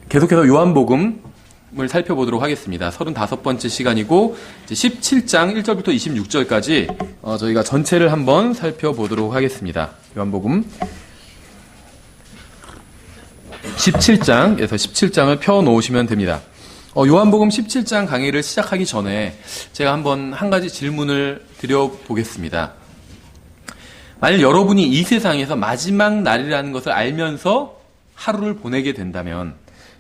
계속해서 요한복음을 살펴보도록 하겠습니다. 35번째 시간이고 이제 17장 1절부터 26절까지 저희가 전체를 한번 살펴보도록 하겠습니다. 요한복음 17장에서 17장을 펴놓으시면 됩니다. 요한복음 17장 강의를 시작하기 전에 제가 한번 한 가지 질문을 드려보겠습니다. 만약 여러분이 이 세상에서 마지막 날이라는 것을 알면서 하루를 보내게 된다면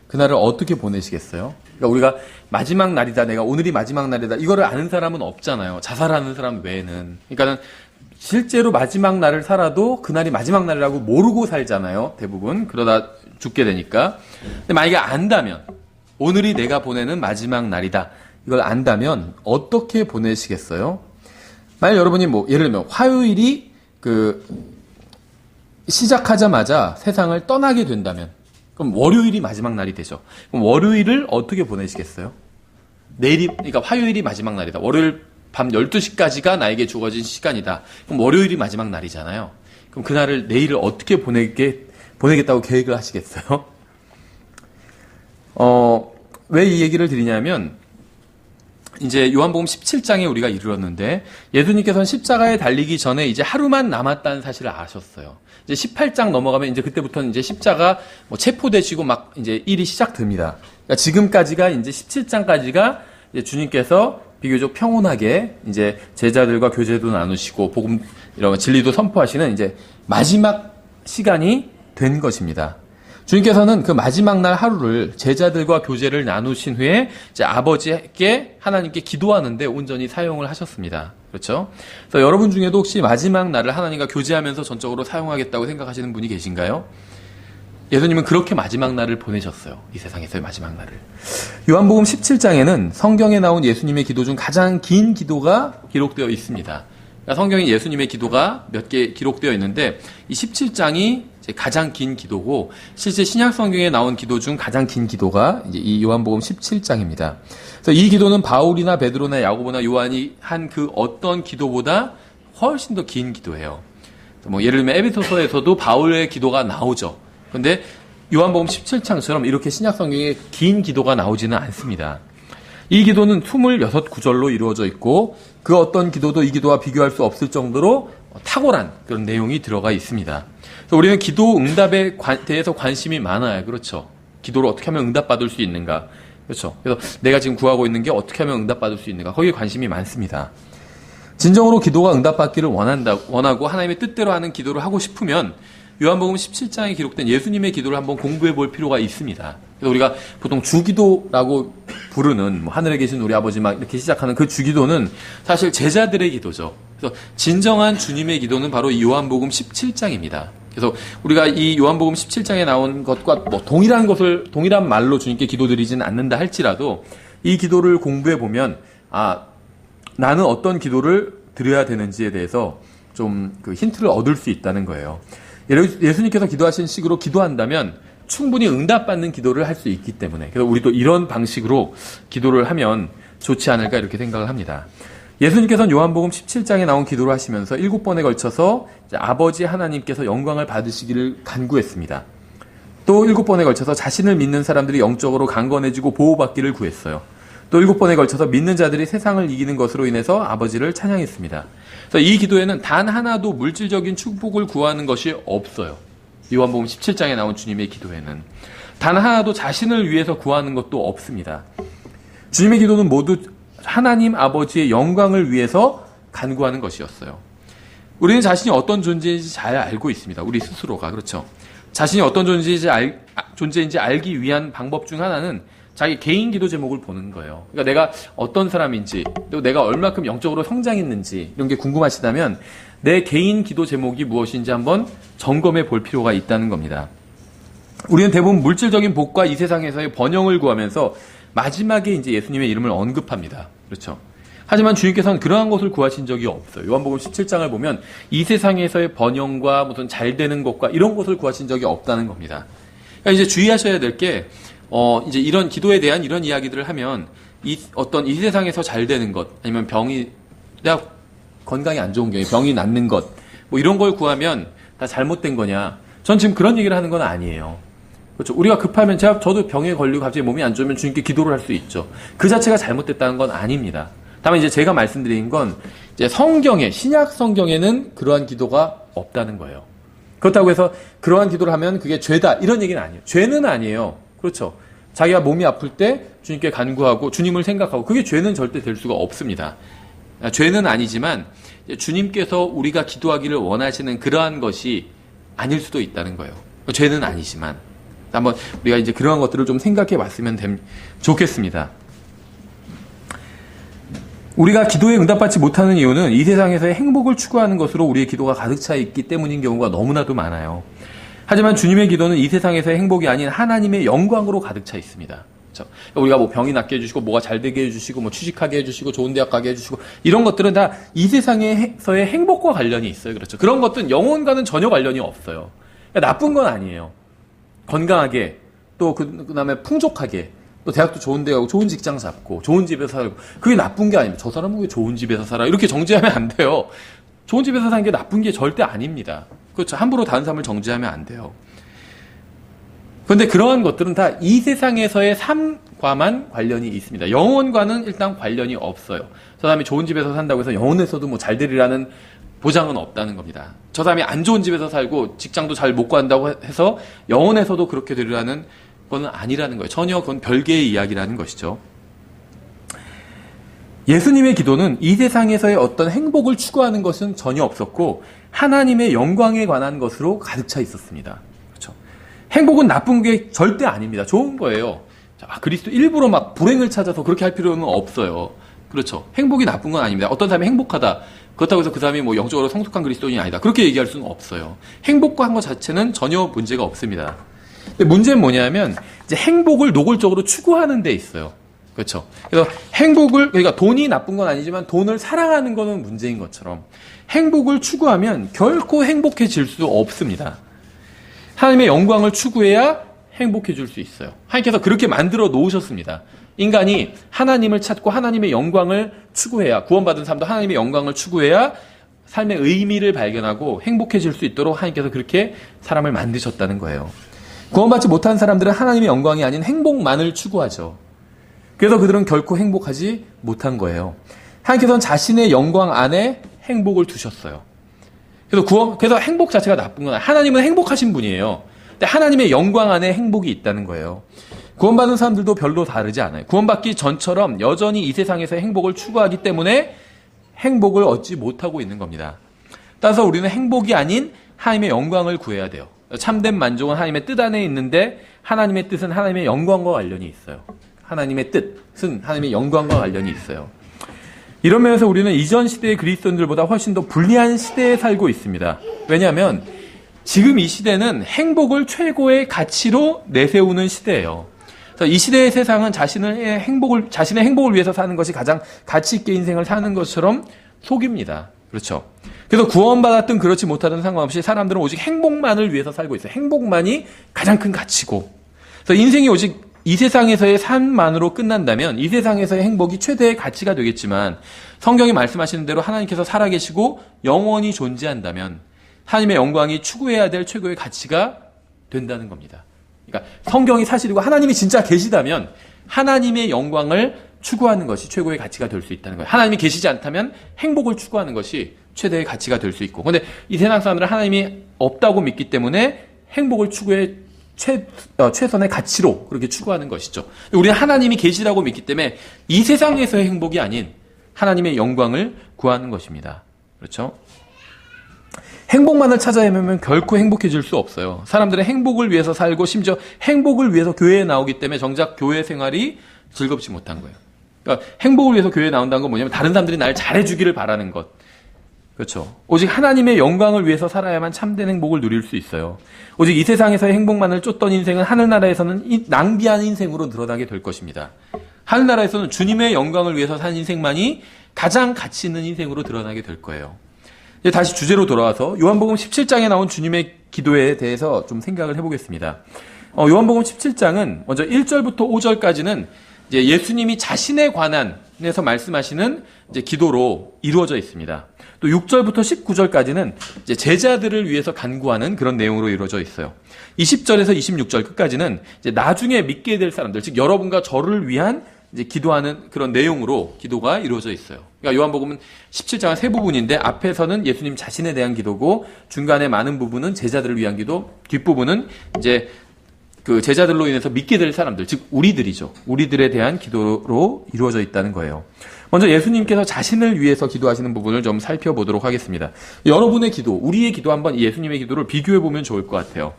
그날을 어떻게 보내시겠어요? 그러니까 우리가 마지막 날이다, 내가 오늘이 마지막 날이다, 이거를 아는 사람은 없잖아요. 자살하는 사람 외에는. 그러니까는 실제로 마지막 날을 살아도 그날이 마지막 날이라고 모르고 살잖아요. 대부분. 그러다 죽게 되니까. 근데 만약에 안다면, 오늘이 내가 보내는 마지막 날이다, 이걸 안다면 어떻게 보내시겠어요? 만약 여러분이 예를 들면 화요일이 시작하자마자 세상을 떠나게 된다면, 그럼 월요일이 마지막 날이 되죠. 그럼 월요일을 어떻게 보내시겠어요? 그러니까 화요일이 마지막 날이다. 월요일 밤 12시까지가 나에게 주어진 시간이다. 그럼 월요일이 마지막 날이잖아요. 그럼 그날을, 내일을 어떻게 보내겠다고 계획을 하시겠어요? 왜 이 얘기를 드리냐면, 이제 요한복음 17장에 우리가 이르렀는데, 예수님께서는 십자가에 달리기 전에 이제 하루만 남았다는 사실을 아셨어요. 이제 18장 넘어가면 이제 그때부터는 이제 십자가 체포되시고 막 이제 일이 시작됩니다. 그러니까 지금까지가 이제 17장까지가 이제 주님께서 비교적 평온하게 이제 제자들과 교제도 나누시고 복음 이런 진리도 선포하시는 이제 마지막 시간이 된 것입니다. 주님께서는 그 마지막 날 하루를 제자들과 교제를 나누신 후에 이제 아버지께 하나님께 기도하는데 온전히 사용을 하셨습니다. 그렇죠? 그래서 여러분 중에도 혹시 마지막 날을 하나님과 교제하면서 전적으로 사용하겠다고 생각하시는 분이 계신가요? 예수님은 그렇게 마지막 날을 보내셨어요. 이 세상에서의 마지막 날을. 요한복음 17장에는 성경에 나온 예수님의 기도 중 가장 긴 기도가 기록되어 있습니다. 그러니까 성경에 예수님의 기도가 몇 개 기록되어 있는데 이 17장이 가장 긴 기도고, 실제 신약 성경에 나온 기도 중 가장 긴 기도가 이제 이 요한복음 17장입니다. 그래서 이 기도는 바울이나 베드로나 야고보나 요한이 한 그 어떤 기도보다 훨씬 더 긴 기도예요. 예를 들면 에베소서에서도 바울의 기도가 나오죠. 그런데 요한복음 17장처럼 이렇게 신약 성경에 긴 기도가 나오지는 않습니다. 이 기도는 26구절로 이루어져 있고, 그 어떤 기도도 이 기도와 비교할 수 없을 정도로 탁월한 그런 내용이 들어가 있습니다. 그래서 우리는 기도 응답에 대해서 관심이 많아요. 그렇죠? 기도를 어떻게 하면 응답받을 수 있는가? 그렇죠? 그래서 내가 지금 구하고 있는 게 어떻게 하면 응답받을 수 있는가? 거기에 관심이 많습니다. 진정으로 기도가 응답받기를 원하고 하나님의 뜻대로 하는 기도를 하고 싶으면 요한복음 17장에 기록된 예수님의 기도를 한번 공부해 볼 필요가 있습니다. 그래서 우리가 보통 주기도라고 부르는 하늘에 계신 우리 아버지 막 이렇게 시작하는 그 주기도는 사실 제자들의 기도죠. 그래서 진정한 주님의 기도는 바로 이 요한복음 17장입니다. 그래서 우리가 이 요한복음 17장에 나온 것과 동일한 말로 주님께 기도드리지는 않는다 할지라도 이 기도를 공부해 보면 나는 어떤 기도를 드려야 되는지에 대해서 좀 그 힌트를 얻을 수 있다는 거예요. 예수님께서 기도하신 식으로 기도한다면 충분히 응답받는 기도를 할 수 있기 때문에, 그래서 우리도 이런 방식으로 기도를 하면 좋지 않을까 이렇게 생각을 합니다. 예수님께서는 요한복음 17장에 나온 기도를 하시면서 7번에 걸쳐서 아버지 하나님께서 영광을 받으시기를 간구했습니다. 또 7번에 걸쳐서 자신을 믿는 사람들이 영적으로 강건해지고 보호받기를 구했어요. 또 7번에 걸쳐서 믿는 자들이 세상을 이기는 것으로 인해서 아버지를 찬양했습니다. 그래서 이 기도에는 단 하나도 물질적인 축복을 구하는 것이 없어요. 요한복음 17장에 나온 주님의 기도에는 단 하나도 자신을 위해서 구하는 것도 없습니다. 주님의 기도는 모두 하나님 아버지의 영광을 위해서 간구하는 것이었어요. 우리는 자신이 어떤 존재인지 잘 알고 있습니다. 우리 스스로가. 그렇죠? 자신이 어떤 존재인지 알기 위한 방법 중 하나는 자기 개인 기도 제목을 보는 거예요. 그러니까 내가 어떤 사람인지, 또 내가 얼마큼 영적으로 성장했는지 이런 게 궁금하시다면 내 개인 기도 제목이 무엇인지 한번 점검해 볼 필요가 있다는 겁니다. 우리는 대부분 물질적인 복과 이 세상에서의 번영을 구하면서 마지막에 이제 예수님의 이름을 언급합니다. 그렇죠? 하지만 주님께서는 그러한 것을 구하신 적이 없어요. 요한복음 17장을 보면 이 세상에서의 번영과 무슨 잘 되는 것과 이런 것을 구하신 적이 없다는 겁니다. 그러니까 이제 주의하셔야 될 게, 이제 이런 기도에 대한 이런 이야기들을 하면 이 세상에서 잘 되는 것, 아니면 내가 건강이 안 좋은 경우에 병이 낫는 것, 이런 걸 구하면 다 잘못된 거냐? 전 지금 그런 얘기를 하는 건 아니에요. 그렇죠. 우리가 급하면 저도 병에 걸리고 갑자기 몸이 안 좋으면 주님께 기도를 할 수 있죠. 그 자체가 잘못됐다는 건 아닙니다. 다만 이제 제가 말씀드린 건 이제 신약 성경에는 그러한 기도가 없다는 거예요. 그렇다고 해서 그러한 기도를 하면 그게 죄다 이런 얘기는 아니에요. 죄는 아니에요. 그렇죠. 자기가 몸이 아플 때 주님께 간구하고 주님을 생각하고 그게 죄는 절대 될 수가 없습니다. 죄는 아니지만 주님께서 우리가 기도하기를 원하시는 그러한 것이 아닐 수도 있다는 거예요. 죄는 아니지만 한번 우리가 이제 그러한 것들을 좀 생각해 봤으면 좋겠습니다. 우리가 기도에 응답받지 못하는 이유는 이 세상에서의 행복을 추구하는 것으로 우리의 기도가 가득 차 있기 때문인 경우가 너무나도 많아요. 하지만 주님의 기도는 이 세상에서의 행복이 아닌 하나님의 영광으로 가득 차 있습니다. 그렇죠? 우리가 뭐 병이 낫게 해주시고 뭐가 잘 되게 해주시고 뭐 취직하게 해주시고 좋은 대학 가게 해주시고 이런 것들은 다 이 세상에서의 행복과 관련이 있어요. 그렇죠? 그런 것들은 영혼과는 전혀 관련이 없어요. 그러니까 나쁜 건 아니에요. 건강하게 또 그다음에 풍족하게 또 대학도 좋은 데 가고 좋은 직장 잡고 좋은 집에서 살고 그게 나쁜 게 아닙니다. 저 사람은 왜 좋은 집에서 살아? 이렇게 정죄하면 안 돼요. 좋은 집에서 사는 게 나쁜 게 절대 아닙니다. 그렇죠. 함부로 다른 삶을 정죄하면 안 돼요. 그런데 그러한 것들은 다 이 세상에서의 삶과만 관련이 있습니다. 영혼과는 일단 관련이 없어요. 저 사람이 좋은 집에서 산다고 해서 영혼에서도 뭐 잘 되리라는 보장은 없다는 겁니다. 저 사람이 안 좋은 집에서 살고 직장도 잘 못 구한다고 해서 영혼에서도 그렇게 되리라는 건 아니라는 거예요. 전혀 그건 별개의 이야기라는 것이죠. 예수님의 기도는 이 세상에서의 어떤 행복을 추구하는 것은 전혀 없었고 하나님의 영광에 관한 것으로 가득 차 있었습니다. 그렇죠? 행복은 나쁜 게 절대 아닙니다. 좋은 거예요. 그리스도 일부러 막 불행을 찾아서 그렇게 할 필요는 없어요. 그렇죠? 행복이 나쁜 건 아닙니다. 어떤 사람이 행복하다. 그렇다고 해서 그 사람이 뭐 영적으로 성숙한 그리스도인이 아니다. 그렇게 얘기할 수는 없어요. 행복과 한 것 자체는 전혀 문제가 없습니다. 근데 문제는 뭐냐면 이제 행복을 노골적으로 추구하는 데 있어요. 그렇죠? 그래서 그러니까 돈이 나쁜 건 아니지만 돈을 사랑하는 거는 문제인 것처럼 행복을 추구하면 결코 행복해질 수 없습니다. 하나님의 영광을 추구해야 행복해질 수 있어요. 하나님께서 그렇게 만들어 놓으셨습니다. 인간이 하나님을 찾고 하나님의 영광을 추구해야 구원받은 사람도 하나님의 영광을 추구해야 삶의 의미를 발견하고 행복해질 수 있도록 하나님께서 그렇게 사람을 만드셨다는 거예요. 구원받지 못한 사람들은 하나님의 영광이 아닌 행복만을 추구하죠. 그래서 그들은 결코 행복하지 못한 거예요. 하나님께서는 자신의 영광 안에 행복을 두셨어요. 그래서 행복 자체가 나쁜 건 아니에요. 하나님은 행복하신 분이에요. 근데 하나님의 영광 안에 행복이 있다는 거예요. 구원받은 사람들도 별로 다르지 않아요. 구원받기 전처럼 여전히 이 세상에서의 행복을 추구하기 때문에 행복을 얻지 못하고 있는 겁니다. 따라서 우리는 행복이 아닌 하나님의 영광을 구해야 돼요. 참된 만족은 하나님의 뜻 안에 있는데 하나님의 뜻은 하나님의 영광과 관련이 있어요. 하나님의 뜻은 하나님의 영광과 관련이 있어요. 이런 면에서 우리는 이전 시대의 그리스도인들보다 훨씬 더 불리한 시대에 살고 있습니다. 왜냐하면 지금 이 시대는 행복을 최고의 가치로 내세우는 시대예요. 그래서 이 시대의 세상은 자신의 행복을 위해서 사는 것이 가장 가치 있게 인생을 사는 것처럼 속입니다. 그렇죠? 그래서 구원받았든 그렇지 못하든 상관없이 사람들은 오직 행복만을 위해서 살고 있어요. 행복만이 가장 큰 가치고. 그래서 인생이 오직 이 세상에서의 삶만으로 끝난다면 이 세상에서의 행복이 최대의 가치가 되겠지만 성경이 말씀하시는 대로 하나님께서 살아계시고 영원히 존재한다면 하나님의 영광이 추구해야 될 최고의 가치가 된다는 겁니다. 그러니까 성경이 사실이고 하나님이 진짜 계시다면 하나님의 영광을 추구하는 것이 최고의 가치가 될 수 있다는 거예요. 하나님이 계시지 않다면 행복을 추구하는 것이 최대의 가치가 될 수 있고. 그런데 이 세상 사람들은 하나님이 없다고 믿기 때문에 행복을 추구해 최선의 가치로 그렇게 추구하는 것이죠. 우리는 하나님이 계시라고 믿기 때문에 이 세상에서의 행복이 아닌 하나님의 영광을 구하는 것입니다. 그렇죠? 행복만을 찾아 헤매면 결코 행복해질 수 없어요. 사람들은 행복을 위해서 살고 심지어 행복을 위해서 교회에 나오기 때문에 정작 교회 생활이 즐겁지 못한 거예요. 그러니까 행복을 위해서 교회에 나온다는 건 뭐냐면 다른 사람들이 날 잘해주기를 바라는 것. 그렇죠. 오직 하나님의 영광을 위해서 살아야만 참된 행복을 누릴 수 있어요. 오직 이 세상에서의 행복만을 쫓던 인생은 하늘나라에서는 낭비한 인생으로 드러나게 될 것입니다. 하늘나라에서는 주님의 영광을 위해서 산 인생만이 가장 가치 있는 인생으로 드러나게 될 거예요. 이제 다시 주제로 돌아와서 요한복음 17장에 나온 주님의 기도에 대해서 좀 생각을 해보겠습니다. 요한복음 17장은 먼저 1절부터 5절까지는 이제 예수님이 자신에 관한 예수님께서 말씀하시는 이제 기도로 이루어져 있습니다. 또 6절부터 19절까지는 이제 제자들을 위해서 간구하는 그런 내용으로 이루어져 있어요. 20절에서 26절 끝까지는 이제 나중에 믿게 될 사람들, 즉 여러분과 저를 위한 이제 기도하는 그런 내용으로 기도가 이루어져 있어요. 그러니까 요한복음은 17장은 세 부분인데 앞에서는 예수님 자신에 대한 기도고 중간에 많은 부분은 제자들을 위한 기도, 뒷부분은 이제 그 제자들로 인해서 믿게 될 사람들, 즉 우리들이죠. 우리들에 대한 기도로 이루어져 있다는 거예요. 먼저 예수님께서 자신을 위해서 기도하시는 부분을 좀 살펴보도록 하겠습니다. 여러분의 기도, 우리의 기도 한번 예수님의 기도를 비교해 보면 좋을 것 같아요.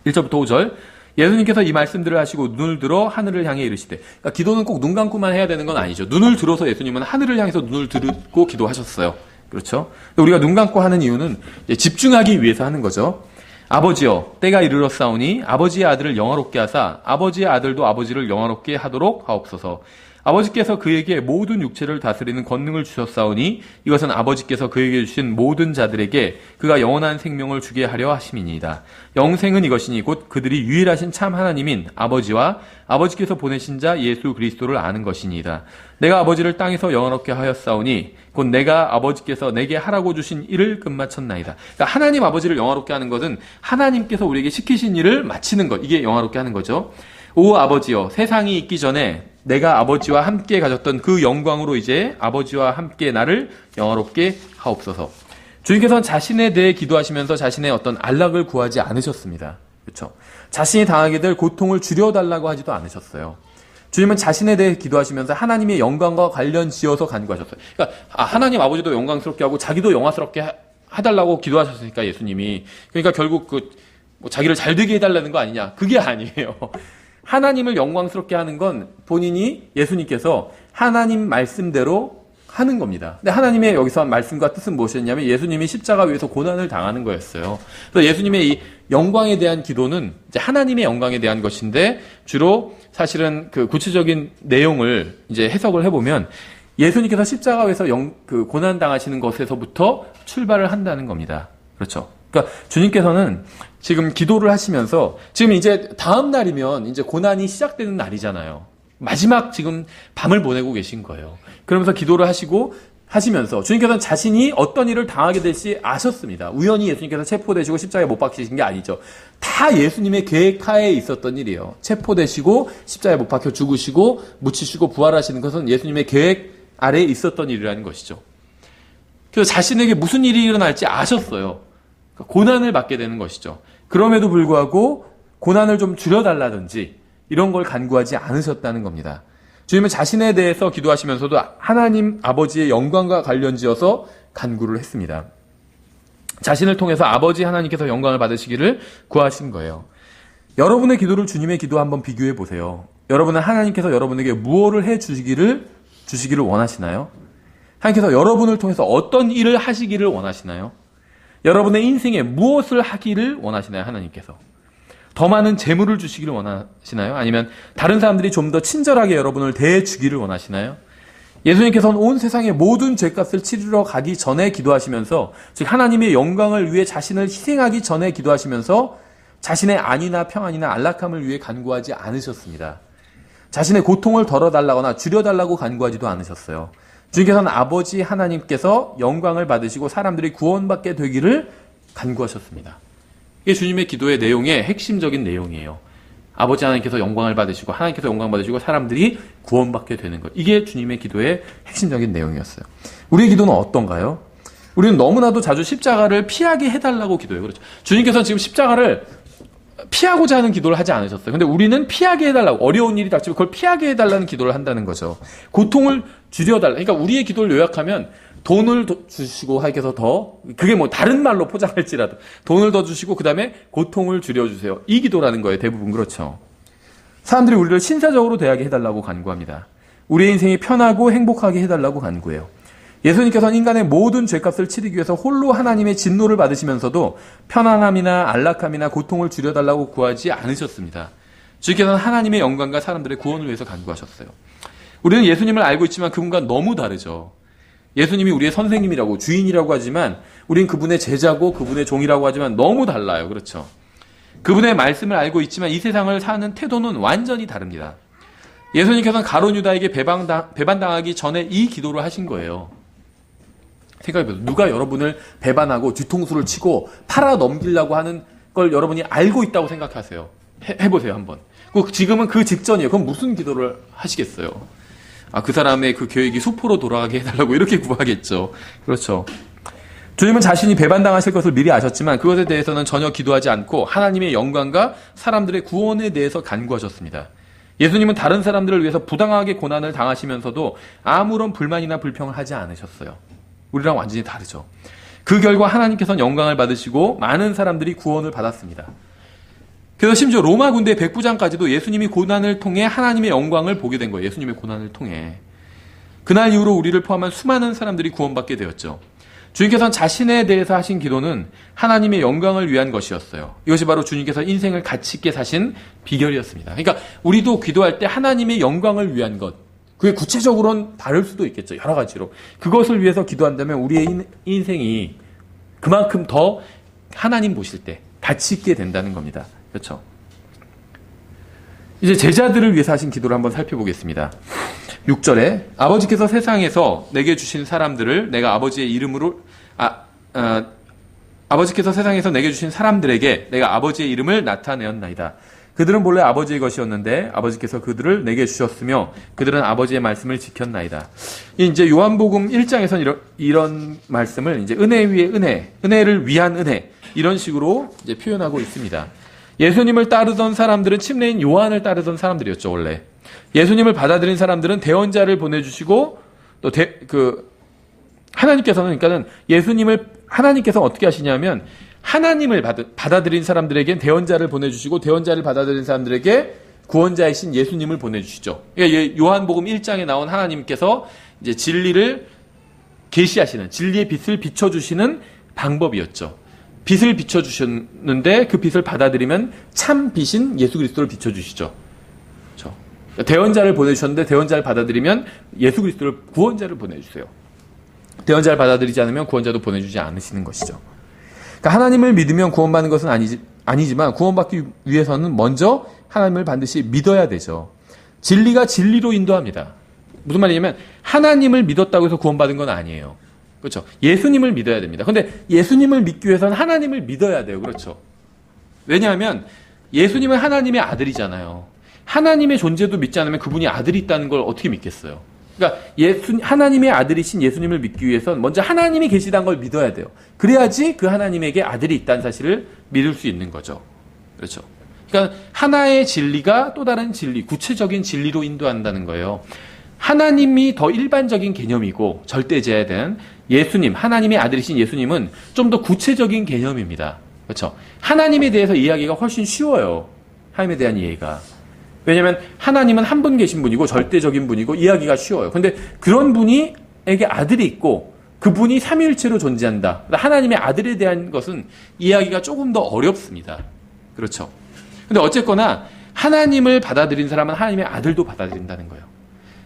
1절부터 5절. 예수님께서 이 말씀들을 하시고 눈을 들어 하늘을 향해 이르시되, 그러니까 기도는 꼭 눈 감고만 해야 되는 건 아니죠. 눈을 들어서 예수님은 하늘을 향해서 눈을 들고 기도하셨어요. 그렇죠? 우리가 눈 감고 하는 이유는 집중하기 위해서 하는 거죠. 아버지여, 때가 이르렀사오니 아버지의 아들을 영화롭게 하사 아버지의 아들도 아버지를 영화롭게 하도록 하옵소서. 아버지께서 그에게 모든 육체를 다스리는 권능을 주셨사오니 이것은 아버지께서 그에게 주신 모든 자들에게 그가 영원한 생명을 주게 하려 하심이니이다. 영생은 이것이니 곧 그들이 유일하신 참 하나님인 아버지와 아버지께서 보내신 자 예수 그리스도를 아는 것이니이다. 내가 아버지를 땅에서 영원롭게 하였사오니 곧 내가 아버지께서 내게 하라고 주신 일을 끝마쳤나이다. 그러니까 하나님 아버지를 영화롭게 하는 것은 하나님께서 우리에게 시키신 일을 마치는 것, 이게 영화롭게 하는 거죠. 오 아버지여, 세상이 있기 전에 내가 아버지와 함께 가졌던 그 영광으로 이제 아버지와 함께 나를 영화롭게 하옵소서. 주님께서는 자신에 대해 기도하시면서 자신의 어떤 안락을 구하지 않으셨습니다. 그렇죠? 자신이 당하게 될 고통을 줄여달라고 하지도 않으셨어요. 주님은 자신에 대해 기도하시면서 하나님의 영광과 관련 지어서 간구하셨어요. 그러니까 하나님 아버지도 영광스럽게 하고 자기도 영화스럽게 해달라고 기도하셨으니까 예수님이. 그러니까 결국 뭐 자기를 잘 되게 해달라는 거 아니냐. 그게 아니에요. 하나님을 영광스럽게 하는 건 본인이 예수님께서 하나님 말씀대로 하는 겁니다. 근데 하나님의 여기서 한 말씀과 뜻은 무엇이었냐면 예수님이 십자가 위에서 고난을 당하는 거였어요. 그래서 예수님의 이 영광에 대한 기도는 이제 하나님의 영광에 대한 것인데 주로 사실은 그 구체적인 내용을 이제 해석을 해보면 예수님께서 십자가 위에서 그 고난 당하시는 것에서부터 출발을 한다는 겁니다. 그렇죠? 그러니까 주님께서는 지금 기도를 하시면서 지금 이제 다음 날이면 이제 고난이 시작되는 날이잖아요. 마지막 지금 밤을 보내고 계신 거예요. 그러면서 기도를 하시면서 주님께서는 자신이 어떤 일을 당하게 될지 아셨습니다. 우연히 예수님께서 체포되시고 십자가에 못 박히신 게 아니죠. 다 예수님의 계획하에 있었던 일이에요. 체포되시고 십자가에 못 박혀 죽으시고 묻히시고 부활하시는 것은 예수님의 계획 아래에 있었던 일이라는 것이죠. 그래서 자신에게 무슨 일이 일어날지 아셨어요. 고난을 받게 되는 것이죠. 그럼에도 불구하고 고난을 좀 줄여달라든지 이런 걸 간구하지 않으셨다는 겁니다. 주님은 자신에 대해서 기도하시면서도 하나님 아버지의 영광과 관련지어서 간구를 했습니다. 자신을 통해서 아버지 하나님께서 영광을 받으시기를 구하신 거예요. 여러분의 기도를 주님의 기도와 한번 비교해 보세요. 여러분은 하나님께서 여러분에게 무엇을 해 주시기를 원하시나요? 하나님께서 여러분을 통해서 어떤 일을 하시기를 원하시나요? 여러분의 인생에 무엇을 하기를 원하시나요? 하나님께서. 더 많은 재물을 주시기를 원하시나요? 아니면 다른 사람들이 좀 더 친절하게 여러분을 대해주기를 원하시나요? 예수님께서는 온 세상의 모든 죄값을 치르러 가기 전에 기도하시면서, 즉 하나님의 영광을 위해 자신을 희생하기 전에 기도하시면서 자신의 안위나 평안이나 안락함을 위해 간구하지 않으셨습니다. 자신의 고통을 덜어달라거나 줄여달라고 간구하지도 않으셨어요. 주님께서는 아버지 하나님께서 영광을 받으시고 사람들이 구원받게 되기를 간구하셨습니다. 이게 주님의 기도의 내용의 핵심적인 내용이에요. 아버지 하나님께서 영광을 받으시고 하나님께서 영광 받으시고 사람들이 구원받게 되는 것. 이게 주님의 기도의 핵심적인 내용이었어요. 우리의 기도는 어떤가요? 우리는 너무나도 자주 십자가를 피하게 해달라고 기도해요. 그렇죠? 주님께서 지금 십자가를 피하고자 하는 기도를 하지 않으셨어요. 근데 우리는 피하게 해달라고, 어려운 일이 닥치면 그걸 피하게 해달라는 기도를 한다는 거죠. 고통을 줄여달라. 그러니까 우리의 기도를 요약하면 돈을 주시고 하께서 더, 그게 뭐 다른 말로 포장할지라도 돈을 더 주시고 그 다음에 고통을 줄여주세요. 이 기도라는 거예요. 대부분 그렇죠. 사람들이 우리를 신사적으로 대하게 해달라고 간구합니다. 우리의 인생이 편하고 행복하게 해달라고 간구해요. 예수님께서는 인간의 모든 죄값을 치르기 위해서 홀로 하나님의 진노를 받으시면서도 편안함이나 안락함이나 고통을 줄여달라고 구하지 않으셨습니다. 주님께서는 하나님의 영광과 사람들의 구원을 위해서 간구하셨어요. 우리는 예수님을 알고 있지만 그분과 너무 다르죠. 예수님이 우리의 선생님이라고, 주인이라고 하지만 우린 그분의 제자고 그분의 종이라고 하지만 너무 달라요. 그렇죠? 그분의 말씀을 알고 있지만 이 세상을 사는 태도는 완전히 다릅니다. 예수님께서는 가룟 유다에게 배반당하기 전에 이 기도를 하신 거예요. 생각해보세요. 누가 여러분을 배반하고 뒤통수를 치고 팔아 넘기려고 하는 걸 여러분이 알고 있다고 생각하세요. 해보세요, 한번. 지금은 그 직전이에요. 그럼 무슨 기도를 하시겠어요? 그 사람의 그 계획이 수포로 돌아가게 해달라고 이렇게 구하겠죠. 그렇죠. 주님은 자신이 배반당하실 것을 미리 아셨지만 그것에 대해서는 전혀 기도하지 않고 하나님의 영광과 사람들의 구원에 대해서 간구하셨습니다. 예수님은 다른 사람들을 위해서 부당하게 고난을 당하시면서도 아무런 불만이나 불평을 하지 않으셨어요. 우리랑 완전히 다르죠. 그 결과 하나님께서는 영광을 받으시고 많은 사람들이 구원을 받았습니다. 그래서 심지어 로마 군대 백부장까지도 예수님이 고난을 통해 하나님의 영광을 보게 된 거예요. 예수님의 고난을 통해. 그날 이후로 우리를 포함한 수많은 사람들이 구원받게 되었죠. 주님께서는 자신에 대해서 하신 기도는 하나님의 영광을 위한 것이었어요. 이것이 바로 주님께서 인생을 가치 있게 사신 비결이었습니다. 그러니까 우리도 기도할 때 하나님의 영광을 위한 것, 그게 구체적으로는 다를 수도 있겠죠. 여러 가지로. 그것을 위해서 기도한다면 우리의 인생이 그만큼 더 하나님 보실 때 가치 있게 된다는 겁니다. 그렇죠? 이제 제자들을 위해서 하신 기도를 한번 살펴보겠습니다. 6절에 아버지께서 세상에서 내게 주신 사람들을 내가 아버지의 이름으로 아버지께서 세상에서 내게 주신 사람들에게 내가 아버지의 이름을 나타내었나이다. 그들은 본래 아버지의 것이었는데 아버지께서 그들을 내게 주셨으며 그들은 아버지의 말씀을 지켰나이다. 이제 요한복음 1장에서는 이런 말씀을 이제 은혜 위에 은혜, 은혜를 위한 은혜 이런 식으로 이제 표현하고 있습니다. 예수님을 따르던 사람들은 침례인 요한을 따르던 사람들이었죠, 원래. 예수님을 받아들인 사람들은 대언자를 보내주시고 또 하나님께서는 그러니까는 하나님께서 어떻게 하시냐면 하나님을 받아들인 사람들에겐 대언자를 보내주시고 대언자를 받아들인 사람들에게 구원자이신 예수님을 보내주시죠. 그러니까 요한복음 1장에 나온 하나님께서 이제 진리를 계시하시는 진리의 빛을 비춰주시는 방법이었죠. 빛을 비춰주셨는데 그 빛을 받아들이면 참 빛인 예수 그리스도를 비춰주시죠. 그렇죠? 대언자를 보내주셨는데 대언자를 받아들이면 예수 그리스도를 구원자를 보내주세요. 대언자를 받아들이지 않으면 구원자도 보내주지 않으시는 것이죠. 그러니까 하나님을 믿으면 구원받는 것은 아니지만 구원받기 위해서는 먼저 하나님을 반드시 믿어야 되죠. 진리가 진리로 인도합니다. 무슨 말이냐면 하나님을 믿었다고 해서 구원받은 건 아니에요. 그렇죠. 예수님을 믿어야 됩니다. 근데 예수님을 믿기 위해서는 하나님을 믿어야 돼요. 그렇죠. 왜냐하면 예수님은 하나님의 아들이잖아요. 하나님의 존재도 믿지 않으면 그분이 아들이 있다는 걸 어떻게 믿겠어요? 그러니까 하나님의 아들이신 예수님을 믿기 위해서는 먼저 하나님이 계시다는 걸 믿어야 돼요. 그래야지 그 하나님에게 아들이 있다는 사실을 믿을 수 있는 거죠. 그렇죠. 그러니까 하나의 진리가 또 다른 진리, 구체적인 진리로 인도한다는 거예요. 하나님이 더 일반적인 개념이고 절대제야된 예수님, 하나님의 아들이신 예수님은 좀 더 구체적인 개념입니다. 그렇죠? 하나님에 대해서 이야기가 훨씬 쉬워요. 하나님에 대한 이해가. 왜냐하면 하나님은 한 분 계신 분이고 절대적인 분이고 이야기가 쉬워요. 근데 그런 분이에게 아들이 있고 그분이 삼위일체로 존재한다. 하나님의 아들에 대한 것은 이야기가 조금 더 어렵습니다. 그렇죠? 근데 어쨌거나 하나님을 받아들인 사람은 하나님의 아들도 받아들인다는 거예요.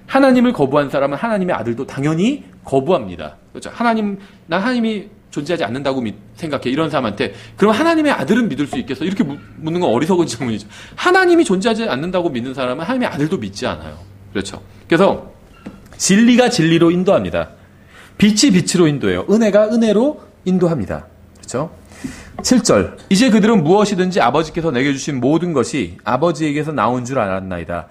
하나님을 거부한 사람은 하나님의 아들도 당연히 거부합니다. 그렇죠? 난 하나님이 존재하지 않는다고 생각해. 이런 사람한테 그럼 하나님의 아들은 믿을 수 있겠어? 이렇게 묻는 건 어리석은 질문이죠. 하나님이 존재하지 않는다고 믿는 사람은 하나님의 아들도 믿지 않아요. 그렇죠? 그래서 진리가 진리로 인도합니다. 빛이 빛으로 인도해요. 은혜가 은혜로 인도합니다. 그렇죠? 7절 이제 그들은 무엇이든지 아버지께서 내게 주신 모든 것이 아버지에게서 나온 줄 알았나이다.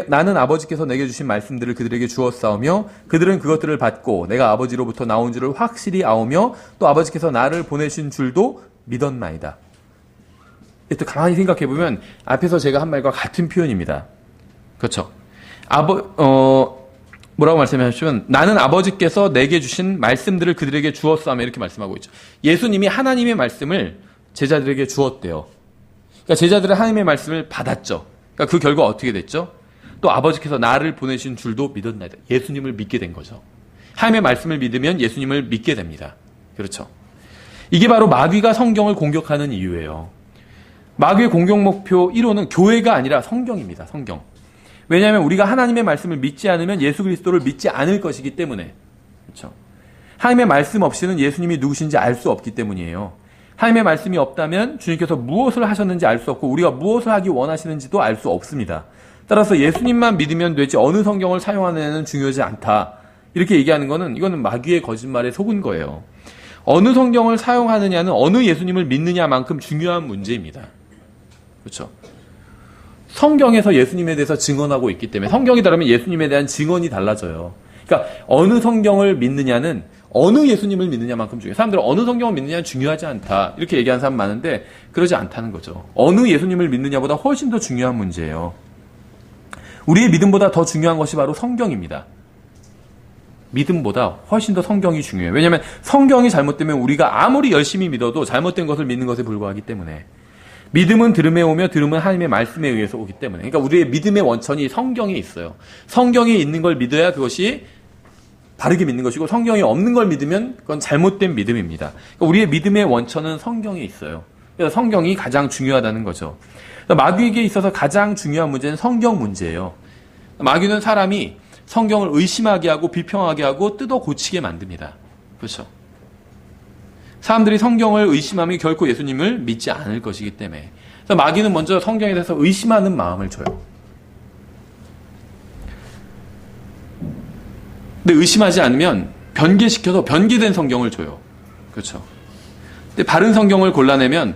나는 아버지께서 내게 주신 말씀들을 그들에게 주었사오며 그들은 그것들을 받고 내가 아버지로부터 나온 줄을 확실히 아오며 또 아버지께서 나를 보내신 줄도 믿었나이다. 또 가만히 생각해보면 앞에서 제가 한 말과 같은 표현입니다. 그렇죠? 뭐라고 말씀하시면 나는 아버지께서 내게 주신 말씀들을 그들에게 주었사오며 이렇게 말씀하고 있죠. 예수님이 하나님의 말씀을 제자들에게 주었대요. 그러니까 제자들은 하나님의 말씀을 받았죠. 그러니까 그 결과 어떻게 됐죠? 또 아버지께서 나를 보내신 줄도 믿었나이다. 예수님을 믿게 된 거죠. 하나님의 말씀을 믿으면 예수님을 믿게 됩니다. 그렇죠. 이게 바로 마귀가 성경을 공격하는 이유예요. 마귀의 공격 목표 1호는 교회가 아니라 성경입니다. 성경. 왜냐하면 우리가 하나님의 말씀을 믿지 않으면 예수 그리스도를 믿지 않을 것이기 때문에. 그렇죠. 하나님의 말씀 없이는 예수님이 누구신지 알 수 없기 때문이에요. 하나님의 말씀이 없다면 주님께서 무엇을 하셨는지 알 수 없고 우리가 무엇을 하기 원하시는지도 알 수 없습니다. 따라서 예수님만 믿으면 되지 어느 성경을 사용하느냐는 중요하지 않다. 이렇게 얘기하는 거는 이거는 마귀의 거짓말에 속은 거예요. 어느 성경을 사용하느냐는 어느 예수님을 믿느냐만큼 중요한 문제입니다. 그렇죠? 성경에서 예수님에 대해서 증언하고 있기 때문에 성경이 다르면 예수님에 대한 증언이 달라져요. 그러니까 어느 성경을 믿느냐는 어느 예수님을 믿느냐만큼 중요해요. 사람들은 어느 성경을 믿느냐는 중요하지 않다. 이렇게 얘기하는 사람 많은데 그러지 않다는 거죠. 어느 예수님을 믿느냐보다 훨씬 더 중요한 문제예요. 우리의 믿음보다 더 중요한 것이 바로 성경입니다. 믿음보다 훨씬 더 성경이 중요해요. 왜냐하면 성경이 잘못되면 우리가 아무리 열심히 믿어도 잘못된 것을 믿는 것에 불과하기 때문에. 믿음은 들음에 오며 들음은 하나님의 말씀에 의해서 오기 때문에. 그러니까 우리의 믿음의 원천이 성경에 있어요. 성경에 있는 걸 믿어야 그것이 바르게 믿는 것이고 성경이 없는 걸 믿으면 그건 잘못된 믿음입니다. 그러니까 우리의 믿음의 원천은 성경에 있어요. 그래서 성경이 가장 중요하다는 거죠. 마귀에게 있어서 가장 중요한 문제는 성경 문제예요. 마귀는 사람이 성경을 의심하게 하고 비평하게 하고 뜯어 고치게 만듭니다. 그렇죠? 사람들이 성경을 의심하면 결코 예수님을 믿지 않을 것이기 때문에. 그래서 마귀는 먼저 성경에 대해서 의심하는 마음을 줘요. 근데 의심하지 않으면 변개시켜서 변개된 성경을 줘요. 그렇죠? 근데 바른 성경을 골라내면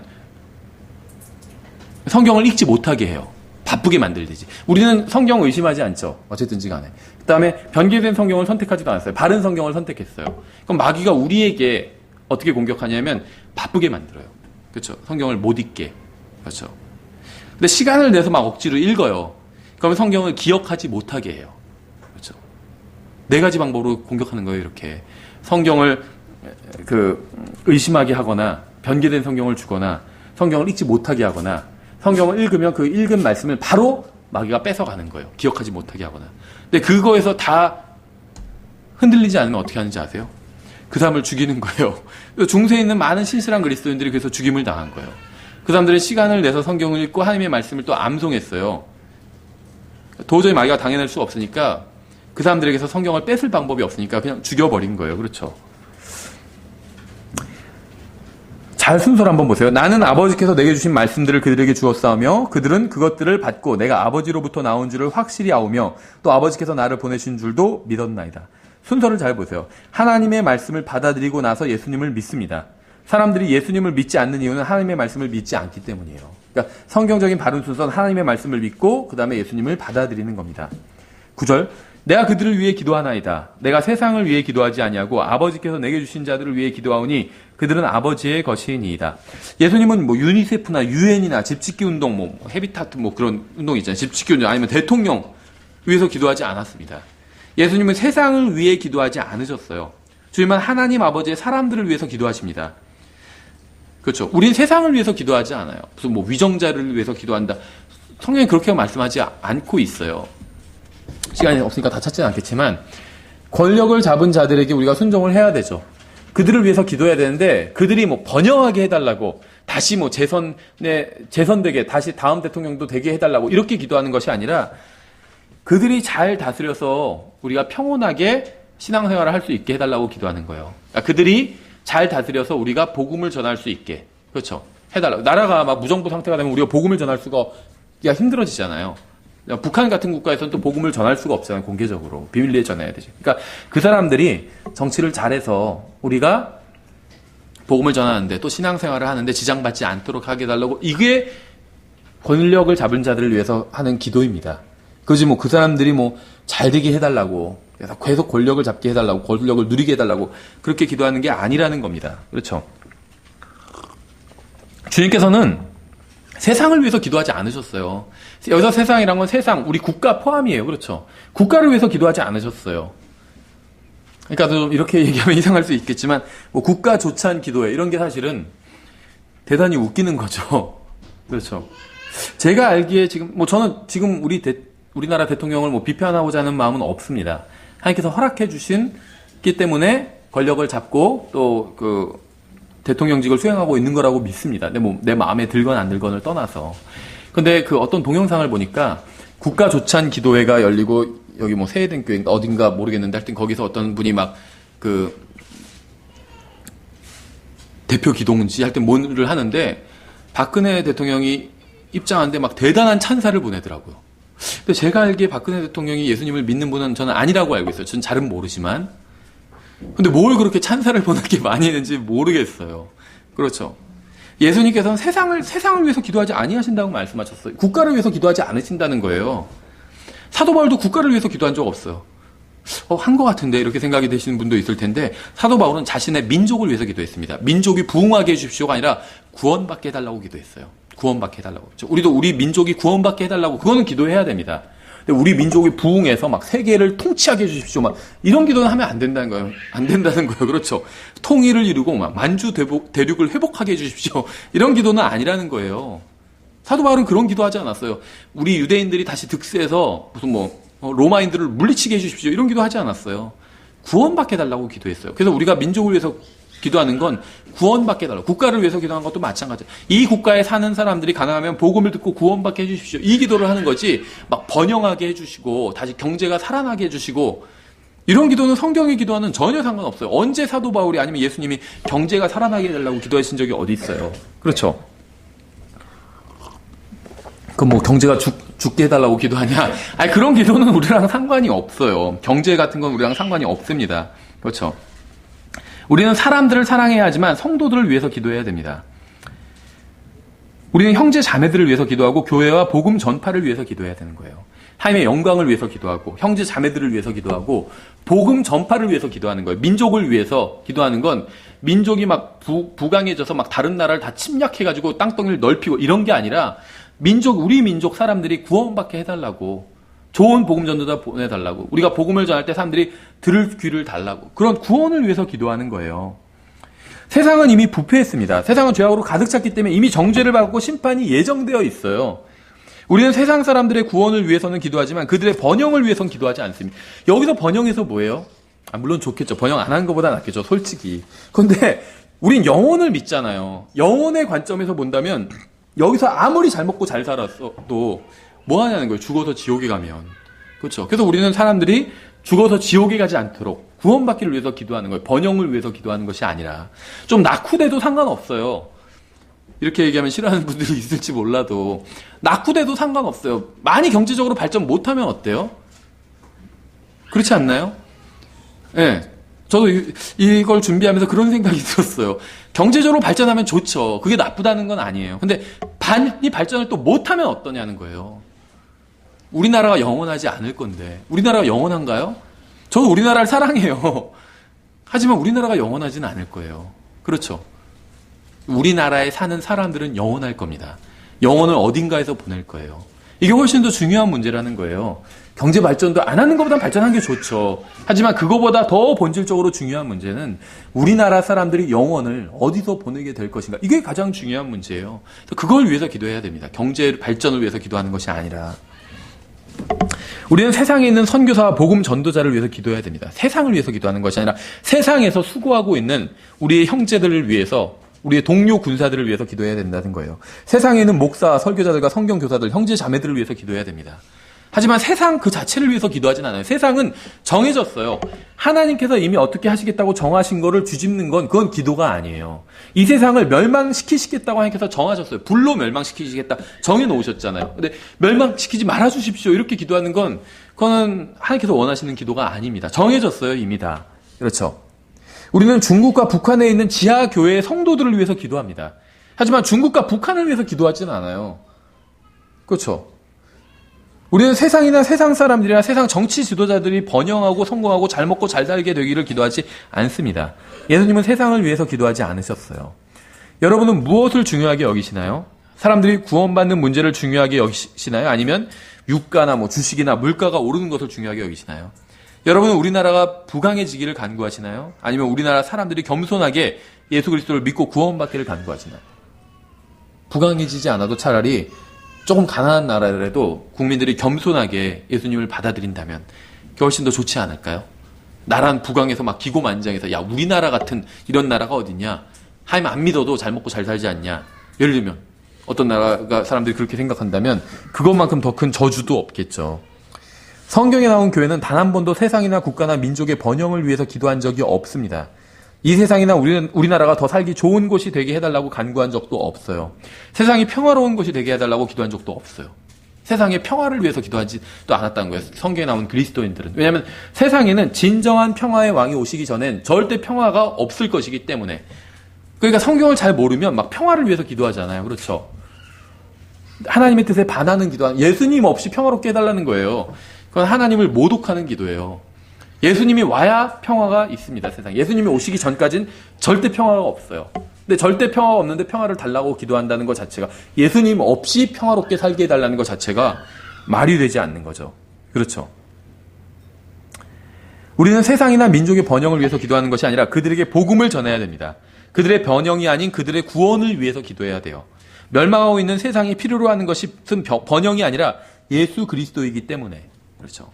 성경을 읽지 못하게 해요. 바쁘게 만들듯이. 우리는 성경을 의심하지 않죠. 어쨌든지 간에. 그 다음에 변개된 성경을 선택하지도 않았어요. 바른 성경을 선택했어요. 그럼 마귀가 우리에게 어떻게 공격하냐면 바쁘게 만들어요. 그렇죠? 성경을 못 읽게. 그렇죠? 근데 시간을 내서 막 억지로 읽어요. 그러면 성경을 기억하지 못하게 해요. 그렇죠? 네 가지 방법으로 공격하는 거예요. 이렇게 성경을 의심하게 하거나 변개된 성경을 주거나 성경을 읽지 못하게 하거나 성경을 읽으면 그 읽은 말씀을 바로 마귀가 뺏어가는 거예요. 기억하지 못하게 하거나. 근데 그거에서 다 흔들리지 않으면 어떻게 하는지 아세요? 그 사람을 죽이는 거예요. 중세에 있는 많은 신실한 그리스도인들이 그래서 죽임을 당한 거예요. 그 사람들은 시간을 내서 성경을 읽고 하나님의 말씀을 또 암송했어요. 도저히 마귀가 당해낼 수가 없으니까 그 사람들에게서 성경을 뺏을 방법이 없으니까 그냥 죽여버린 거예요. 그렇죠? 잘 순서를 한번 보세요. 나는 아버지께서 내게 주신 말씀들을 그들에게 주었사오며 그들은 그것들을 받고 내가 아버지로부터 나온 줄을 확실히 아오며 또 아버지께서 나를 보내신 줄도 믿었나이다. 순서를 잘 보세요. 하나님의 말씀을 받아들이고 나서 예수님을 믿습니다. 사람들이 예수님을 믿지 않는 이유는 하나님의 말씀을 믿지 않기 때문이에요. 그러니까 성경적인 바른 순서는 하나님의 말씀을 믿고 그 다음에 예수님을 받아들이는 겁니다. 9절 내가 그들을 위해 기도하나이다. 내가 세상을 위해 기도하지 아니하고 아버지께서 내게 주신 자들을 위해 기도하오니 그들은 아버지의 것이니이다. 예수님은 뭐 유니세프나 유엔이나 집짓기 운동, 뭐 헤비타트 뭐 그런 운동 있잖아요. 집짓기 운동 아니면 대통령 위해서 기도하지 않았습니다. 예수님은 세상을 위해 기도하지 않으셨어요. 주님은 하나님 아버지의 사람들을 위해서 기도하십니다. 그렇죠. 우린 세상을 위해서 기도하지 않아요. 무슨 뭐 위정자를 위해서 기도한다. 성경이 그렇게 말씀하지 않고 있어요. 시간이 없으니까 다 찾지는 않겠지만 권력을 잡은 자들에게 우리가 순종을 해야 되죠. 그들을 위해서 기도해야 되는데 그들이 뭐 번영하게 해달라고 다시 뭐 재선되게 다시 다음 대통령도 되게 해달라고 이렇게 기도하는 것이 아니라 그들이 잘 다스려서 우리가 평온하게 신앙생활을 할 수 있게 해달라고 기도하는 거예요. 그러니까 그들이 잘 다스려서 우리가 복음을 전할 수 있게. 그렇죠. 해달라고. 나라가 막 무정부 상태가 되면 우리가 복음을 전할 수가 힘들어지잖아요. 북한 같은 국가에서는 또 복음을 전할 수가 없잖아요. 공개적으로. 비밀리에 전해야 되지. 그러니까 그 사람들이 정치를 잘해서 우리가 복음을 전하는데 또 신앙생활을 하는데 지장받지 않도록 하게 해달라고 이게 권력을 잡은 자들을 위해서 하는 기도입니다. 그지 뭐 그 사람들이 뭐 잘되게 해달라고 그래서 계속 권력을 잡게 해달라고 권력을 누리게 해달라고 그렇게 기도하는 게 아니라는 겁니다. 그렇죠? 주님께서는 세상을 위해서 기도하지 않으셨어요. 여기서 세상이란 건 세상, 우리 국가 포함이에요. 그렇죠? 국가를 위해서 기도하지 않으셨어요. 그러니까 좀 이렇게 얘기하면 이상할 수 있겠지만 뭐 국가 조찬 기도회 이런 게 사실은 대단히 웃기는 거죠. 그렇죠? 제가 알기에 지금 뭐 저는 지금 우리나라 대통령을 뭐 비판하고자 하는 마음은 없습니다. 하나님께서 허락해 주신기 때문에 권력을 잡고 또 그 대통령직을 수행하고 있는 거라고 믿습니다. 근데 뭐 내 마음에 들건 안 들건을 떠나서. 근데 그 어떤 동영상을 보니까 국가 조찬 기도회가 열리고 여기 뭐 세해den교회 어딘가 모르겠는데 하여튼 거기서 어떤 분이 막 그 대표 기도인지 하여튼 뭐를 하는데 박근혜 대통령이 입장하는데 막 대단한 찬사를 보내더라고요. 근데 제가 알기에 박근혜 대통령이 예수님을 믿는 분은 저는 아니라고 알고 있어요. 저는 잘은 모르지만. 근데 뭘 그렇게 찬사를 보내게 많이 했는지 모르겠어요. 그렇죠. 예수님께서는 세상을 위해서 기도하지 아니하신다고 말씀하셨어요. 국가를 위해서 기도하지 않으신다는 거예요. 사도 바울도 국가를 위해서 기도한 적 없어요. 한 것 같은데 이렇게 생각이 되시는 분도 있을 텐데 사도 바울은 자신의 민족을 위해서 기도했습니다. 민족이 부흥하게 해주십시오가 아니라 구원받게 해달라고 기도했어요. 구원받게 해달라고. 우리도 우리 민족이 구원받게 해달라고 그거는 기도해야 됩니다. 근데 우리 민족이 부흥해서 막 세계를 통치하게 해주십시오. 막 이런 기도는 하면 안 된다는 거예요. 안 된다는 거예요. 그렇죠. 통일을 이루고 막 만주 대륙을 회복하게 해주십시오. 이런 기도는 아니라는 거예요. 사도 바울은 그런 기도하지 않았어요. 우리 유대인들이 다시 득세해서 무슨 로마인들을 물리치게 해주십시오. 이런 기도하지 않았어요. 구원받게 해달라고 기도했어요. 그래서 우리가 민족을 위해서 기도하는 건 구원받게 해달라고. 국가를 위해서 기도하는 것도 마찬가지예요. 이 국가에 사는 사람들이 가능하면 복음을 듣고 구원받게 해주십시오. 이 기도를 하는 거지 막 번영하게 해주시고 다시 경제가 살아나게 해주시고 이런 기도는 성경의 기도와는 전혀 상관없어요. 언제 사도 바울이 아니면 예수님이 경제가 살아나게 해달라고 기도하신 적이 어디 있어요. 그렇죠. 그럼 경제가 죽게 해달라고 기도하냐? 아니, 그런 기도는 우리랑 상관이 없어요. 경제 같은 건 우리랑 상관이 없습니다. 그렇죠. 우리는 사람들을 사랑해야 하지만 성도들을 위해서 기도해야 됩니다. 우리는 형제 자매들을 위해서 기도하고 교회와 복음 전파를 위해서 기도해야 되는 거예요. 하나님의 영광을 위해서 기도하고 형제 자매들을 위해서 기도하고 복음 전파를 위해서 기도하는 거예요. 민족을 위해서 기도하는 건 민족이 막 부강해져서 막 다른 나라를 다 침략해가지고 땅덩이를 넓히고 이런 게 아니라 우리 민족 사람들이 구원받게 해달라고, 좋은 복음 전도자 보내달라고, 우리가 복음을 전할 때 사람들이 들을 귀를 달라고, 그런 구원을 위해서 기도하는 거예요. 세상은 이미 부패했습니다. 세상은 죄악으로 가득 찼기 때문에 이미 정죄를 받고 심판이 예정되어 있어요. 우리는 세상 사람들의 구원을 위해서는 기도하지만 그들의 번영을 위해서는 기도하지 않습니다. 여기서 번영해서 뭐예요? 물론 좋겠죠. 번영 안 하는 것보다 낫겠죠. 솔직히. 그런데 우린 영혼을 믿잖아요. 영혼의 관점에서 본다면 여기서 아무리 잘 먹고 잘 살았어도 뭐 하냐는 거예요. 죽어서 지옥에 가면. 그렇죠. 그래서 우리는 사람들이 죽어서 지옥에 가지 않도록 구원받기를 위해서 기도하는 거예요. 번영을 위해서 기도하는 것이 아니라. 좀 낙후돼도 상관없어요. 이렇게 얘기하면 싫어하는 분들이 있을지 몰라도 낙후돼도 상관없어요. 많이 경제적으로 발전 못하면 어때요? 그렇지 않나요? 네. 저도 이걸 준비하면서 그런 생각이 들었어요. 경제적으로 발전하면 좋죠. 그게 나쁘다는 건 아니에요. 근데 이 발전을 또 못하면 어떠냐는 거예요. 우리나라가 영원하지 않을 건데. 우리나라가 영원한가요? 저는 우리나라를 사랑해요. 하지만 우리나라가 영원하지는 않을 거예요. 그렇죠. 우리나라에 사는 사람들은 영원할 겁니다. 영혼을 어딘가에서 보낼 거예요. 이게 훨씬 더 중요한 문제라는 거예요. 경제 발전도 안 하는 것보다 발전하는 게 좋죠. 하지만 그거보다 더 본질적으로 중요한 문제는 우리나라 사람들이 영혼을 어디서 보내게 될 것인가. 이게 가장 중요한 문제예요. 그걸 위해서 기도해야 됩니다. 경제 발전을 위해서 기도하는 것이 아니라. 우리는 세상에 있는 선교사와 복음 전도자를 위해서 기도해야 됩니다. 세상을 위해서 기도하는 것이 아니라 세상에서 수고하고 있는 우리의 형제들을 위해서, 우리의 동료 군사들을 위해서 기도해야 된다는 거예요. 세상에 있는 목사, 설교자들과 성경 교사들, 형제 자매들을 위해서 기도해야 됩니다. 하지만 세상 그 자체를 위해서 기도하진 않아요. 세상은 정해졌어요. 하나님께서 이미 어떻게 하시겠다고 정하신 거를 뒤집는 건 그건 기도가 아니에요. 이 세상을 멸망시키시겠다고 하나님께서 정하셨어요. 불로 멸망시키시겠다 정해놓으셨잖아요. 근데 멸망시키지 말아주십시오 이렇게 기도하는 건 그거는 하나님께서 원하시는 기도가 아닙니다. 정해졌어요 이미 다. 그렇죠. 우리는 중국과 북한에 있는 지하교회의 성도들을 위해서 기도합니다. 하지만 중국과 북한을 위해서 기도하지는 않아요. 그렇죠. 우리는 세상이나 세상 사람들이나 세상 정치 지도자들이 번영하고 성공하고 잘 먹고 잘 살게 되기를 기도하지 않습니다. 예수님은 세상을 위해서 기도하지 않으셨어요. 여러분은 무엇을 중요하게 여기시나요? 사람들이 구원받는 문제를 중요하게 여기시나요? 아니면 유가나 주식이나 물가가 오르는 것을 중요하게 여기시나요? 여러분은 우리나라가 부강해지기를 간구하시나요? 아니면 우리나라 사람들이 겸손하게 예수 그리스도를 믿고 구원받기를 간구하시나요? 부강해지지 않아도 차라리 조금 가난한 나라라도 국민들이 겸손하게 예수님을 받아들인다면 그게 훨씬 더 좋지 않을까요? 나란 부강해서 막 기고만장해서 야 우리나라 같은 이런 나라가 어딨냐? 하나님 안 믿어도 잘 먹고 잘 살지 않냐? 예를 들면 어떤 나라가 사람들이 그렇게 생각한다면 그것만큼 더 큰 저주도 없겠죠. 성경에 나온 교회는 단 한 번도 세상이나 국가나 민족의 번영을 위해서 기도한 적이 없습니다. 이 세상이나 우리나라가 더 살기 좋은 곳이 되게 해달라고 간구한 적도 없어요. 세상이 평화로운 곳이 되게 해달라고 기도한 적도 없어요. 세상의 평화를 위해서 기도하지도 않았다는 거예요. 성경에 나온 그리스도인들은. 왜냐하면 세상에는 진정한 평화의 왕이 오시기 전엔 절대 평화가 없을 것이기 때문에. 그러니까 성경을 잘 모르면 막 평화를 위해서 기도하잖아요. 그렇죠? 하나님의 뜻에 반하는 기도, 예수님 없이 평화롭게 해달라는 거예요. 그건 하나님을 모독하는 기도예요. 예수님이 와야 평화가 있습니다, 세상에. 예수님이 오시기 전까지는 절대 평화가 없어요. 근데 절대 평화가 없는데 평화를 달라고 기도한다는 것 자체가, 예수님 없이 평화롭게 살게 해달라는 것 자체가 말이 되지 않는 거죠. 그렇죠? 우리는 세상이나 민족의 번영을 위해서 기도하는 것이 아니라 그들에게 복음을 전해야 됩니다. 그들의 번영이 아닌 그들의 구원을 위해서 기도해야 돼요. 멸망하고 있는 세상이 필요로 하는 것이 번영이 아니라 예수 그리스도이기 때문에. 그렇죠?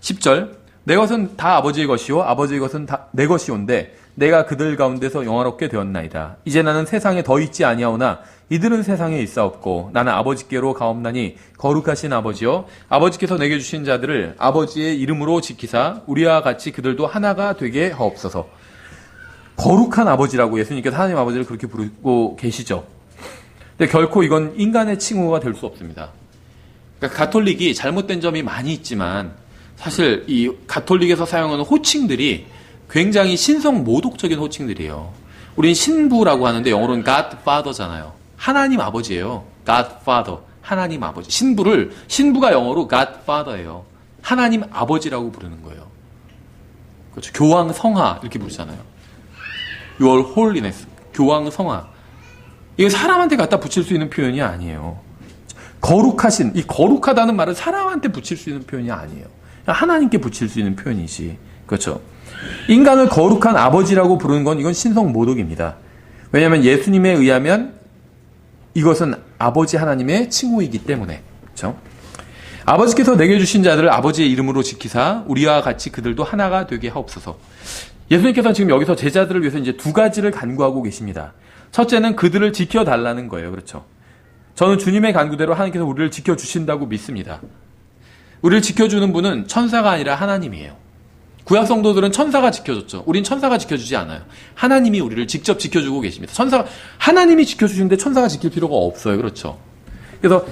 10절, 내 것은 다 아버지의 것이요 아버지의 것은 다 내 것이온데 내가 그들 가운데서 영화롭게 되었나이다. 이제 나는 세상에 더 있지 아니하오나 이들은 세상에 있사옵고 나는 아버지께로 가옵나니 거룩하신 아버지여 아버지께서 내게 주신 자들을 아버지의 이름으로 지키사 우리와 같이 그들도 하나가 되게 하옵소서. 거룩한 아버지라고 예수님께서 하나님 아버지를 그렇게 부르고 계시죠. 근데 결코 이건 인간의 칭호가 될 수 없습니다. 그러니까 가톨릭이 잘못된 점이 많이 있지만 사실 이 가톨릭에서 사용하는 호칭들이 굉장히 신성 모독적인 호칭들이에요. 우린 신부라고 하는데 영어로는 Godfather잖아요. 하나님 아버지예요. Godfather, 하나님 아버지. 신부가 영어로 Godfather예요. 하나님 아버지라고 부르는 거예요. 그렇죠. 교황 성하 이렇게 부르잖아요. Your Holiness, 교황 성하. 이거 사람한테 갖다 붙일 수 있는 표현이 아니에요. 거룩하신, 이 거룩하다는 말은 사람한테 붙일 수 있는 표현이 아니에요. 하나님께 붙일 수 있는 표현이지. 그렇죠. 인간을 거룩한 아버지라고 부르는 건 이건 신성 모독입니다. 왜냐하면 예수님에 의하면 이것은 아버지 하나님의 칭호이기 때문에. 그렇죠. 아버지께서 내게 주신 자들을 아버지의 이름으로 지키사 우리와 같이 그들도 하나가 되게 하옵소서. 예수님께서는 지금 여기서 제자들을 위해서 이제 두 가지를 간구하고 계십니다. 첫째는 그들을 지켜달라는 거예요. 그렇죠. 저는 주님의 간구대로 하나님께서 우리를 지켜주신다고 믿습니다. 우리를 지켜주는 분은 천사가 아니라 하나님이에요. 구약 성도들은 천사가 지켜줬죠. 우린 천사가 지켜주지 않아요. 하나님이 우리를 직접 지켜주고 계십니다. 하나님이 지켜주시는데 천사가 지킬 필요가 없어요. 그렇죠. 그래서